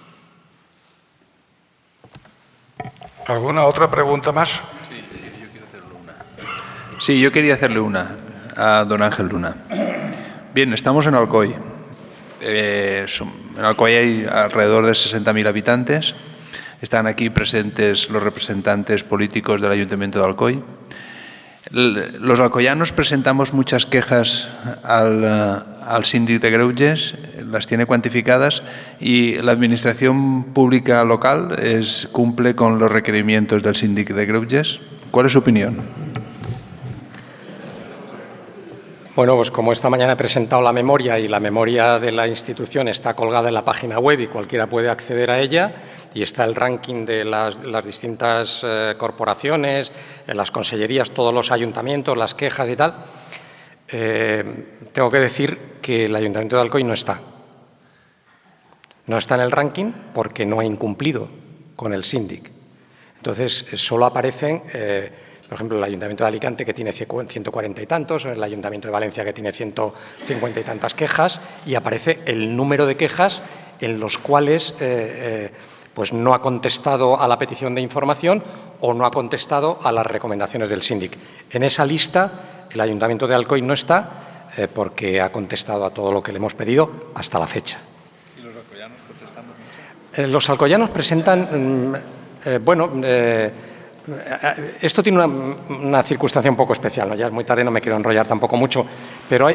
¿Alguna otra pregunta más? Sí, yo quería hacerle una a don Ángel Luna. Bien, estamos en Alcoy. En Alcoy hay alrededor de 60.000 habitantes. Están aquí presentes los representantes políticos del Ayuntamiento de Alcoy. Los alcoyanos presentamos muchas quejas al síndic de Greuges, las tiene cuantificadas, y la administración pública local cumple con los requerimientos del síndic de Greuges. ¿Cuál es su opinión? Bueno, pues como esta mañana he presentado la memoria y la memoria de la institución está colgada en la página web y cualquiera puede acceder a ella, y está el ranking de las distintas corporaciones, las consellerías, todos los ayuntamientos, las quejas y tal, tengo que decir que el Ayuntamiento de Alcoy no está. No está en el ranking porque no ha incumplido con el síndic. Entonces, solo aparecen, por ejemplo, el Ayuntamiento de Alicante, que tiene 140 y tantos, el Ayuntamiento de Valencia, que tiene 150 y tantas quejas, y aparece el número de quejas en los cuales pues no ha contestado a la petición de información o no ha contestado a las recomendaciones del síndic. En esa lista, el Ayuntamiento de Alcoy no está porque ha contestado a todo lo que le hemos pedido hasta la fecha. ¿Y los alcoyanos contestamos? Los alcoyanos presentan, esto tiene una circunstancia un poco especial, ¿no? Ya es muy tarde, no me quiero enrollar tampoco mucho, pero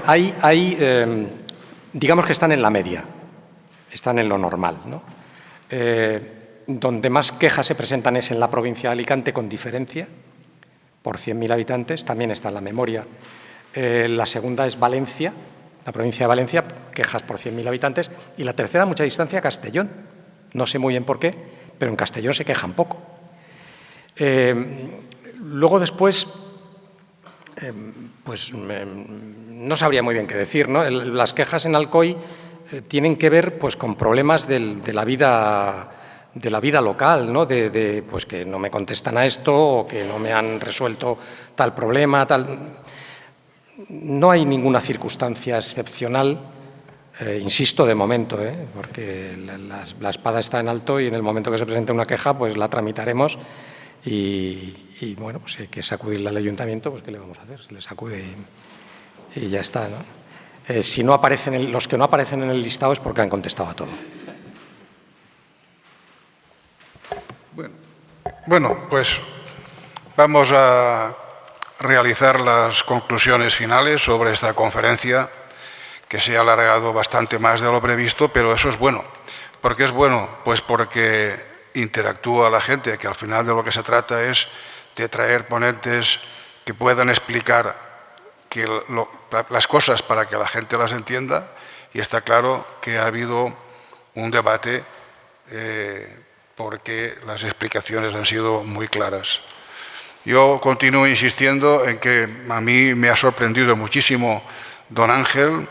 digamos que están en la media, están en lo normal, ¿no? Donde más quejas se presentan es en la provincia de Alicante, con diferencia, por 100.000 habitantes, también está en la memoria. La segunda es Valencia, la provincia de Valencia, quejas por 100.000 habitantes, y la tercera, a mucha distancia, Castellón. No sé muy bien por qué, pero en Castellón se quejan poco. Luego después, no sabría muy bien qué decir, ¿no? Las quejas en Alcoy tienen que ver pues con problemas de la vida local, ¿no? Pues que no me contestan a esto o que no me han resuelto tal problema, tal. No hay ninguna circunstancia excepcional, insisto, de momento, porque la espada está en alto y en el momento que se presente una queja, pues la tramitaremos. Y bueno, pues hay que sacudirle al ayuntamiento, pues ¿qué le vamos a hacer? Se le sacude y ya está, ¿no? Si no aparecen los que no aparecen en el listado es porque han contestado a todo. Bueno, pues vamos a realizar las conclusiones finales sobre esta conferencia, que se ha alargado bastante más de lo previsto, pero eso es bueno. ¿Por qué es bueno? Pues porque interactúa la gente, que al final de lo que se trata es de traer ponentes que puedan explicar las cosas para que la gente las entienda, y está claro que ha habido un debate porque las explicaciones han sido muy claras. Yo continúo insistiendo en que a mí me ha sorprendido muchísimo don Ángel.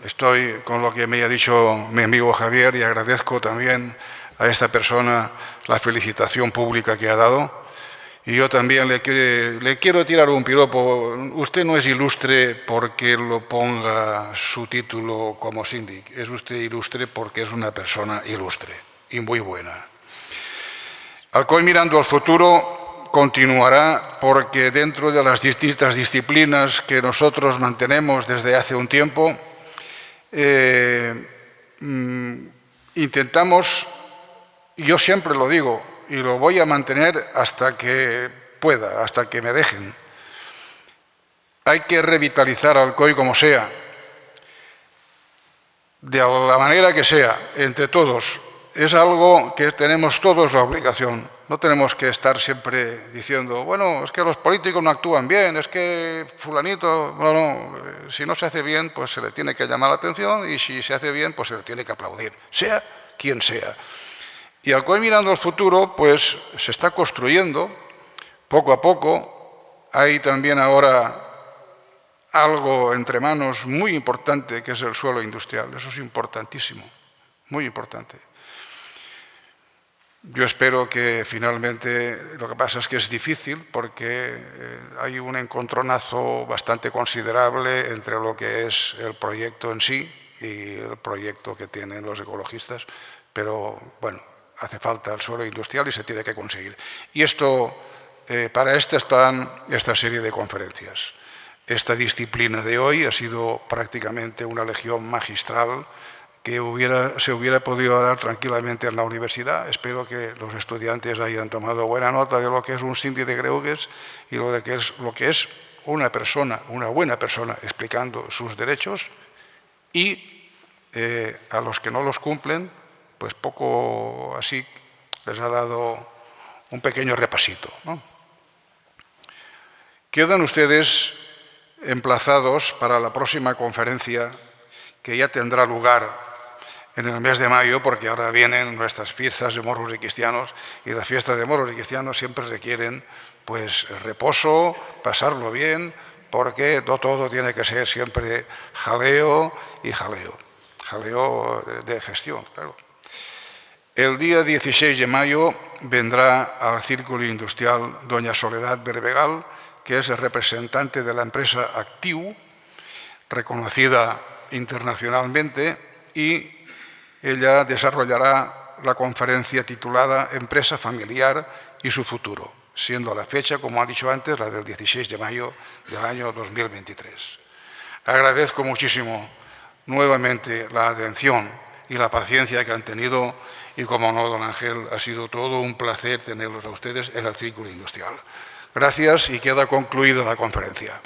Estoy con lo que me ha dicho mi amigo Javier y agradezco también a esta persona la felicitación pública que ha dado. Y yo también le quiero tirar un piropo. Usted no es ilustre porque lo ponga su título como síndic. Es usted ilustre porque es una persona ilustre y muy buena. Alcoy mirando al futuro continuará porque dentro de las distintas disciplinas que nosotros mantenemos desde hace un tiempo, intentamos, yo siempre lo digo, y lo voy a mantener hasta que pueda, hasta que me dejen. Hay que revitalizar Alcoy como sea, de la manera que sea, entre todos. Es algo que tenemos todos la obligación. No tenemos que estar siempre diciendo, bueno, es que los políticos no actúan bien, es que fulanito... No, si no se hace bien, pues se le tiene que llamar la atención y si se hace bien, pues se le tiene que aplaudir, sea quien sea. Y Alcoy mirando al futuro, pues se está construyendo poco a poco. Hay también ahora algo entre manos muy importante que es el suelo industrial. Eso es importantísimo, muy importante. Yo espero que finalmente, lo que pasa es que es difícil porque hay un encontronazo bastante considerable entre lo que es el proyecto en sí y el proyecto que tienen los ecologistas, pero bueno, hace falta el suelo industrial y se tiene que conseguir. Y esto, para esto están esta serie de conferencias. Esta disciplina de hoy ha sido prácticamente una legión magistral que se hubiera podido dar tranquilamente en la universidad. Espero que los estudiantes hayan tomado buena nota de lo que es un síndic de greuges y lo que es una persona, una buena persona, explicando sus derechos y a los que no los cumplen, pues poco así les ha dado un pequeño repasito, ¿no? Quedan ustedes emplazados para la próxima conferencia que ya tendrá lugar en el mes de mayo, porque ahora vienen nuestras fiestas de moros y cristianos y las fiestas de moros y cristianos siempre requieren pues reposo, pasarlo bien, porque no todo tiene que ser siempre jaleo y jaleo de gestión, claro. El día 16 de mayo vendrá al Círculo Industrial doña Soledad Berbegal, que es el representante de la empresa Actiu, reconocida internacionalmente, y ella desarrollará la conferencia titulada Empresa familiar y su futuro, siendo la fecha, como ha dicho antes, la del 16 de mayo del año 2023. Agradezco muchísimo nuevamente la atención y la paciencia que han tenido y, como no, don Ángel, ha sido todo un placer tenerlos a ustedes en el Círculo Industrial. Gracias y queda concluida la conferencia.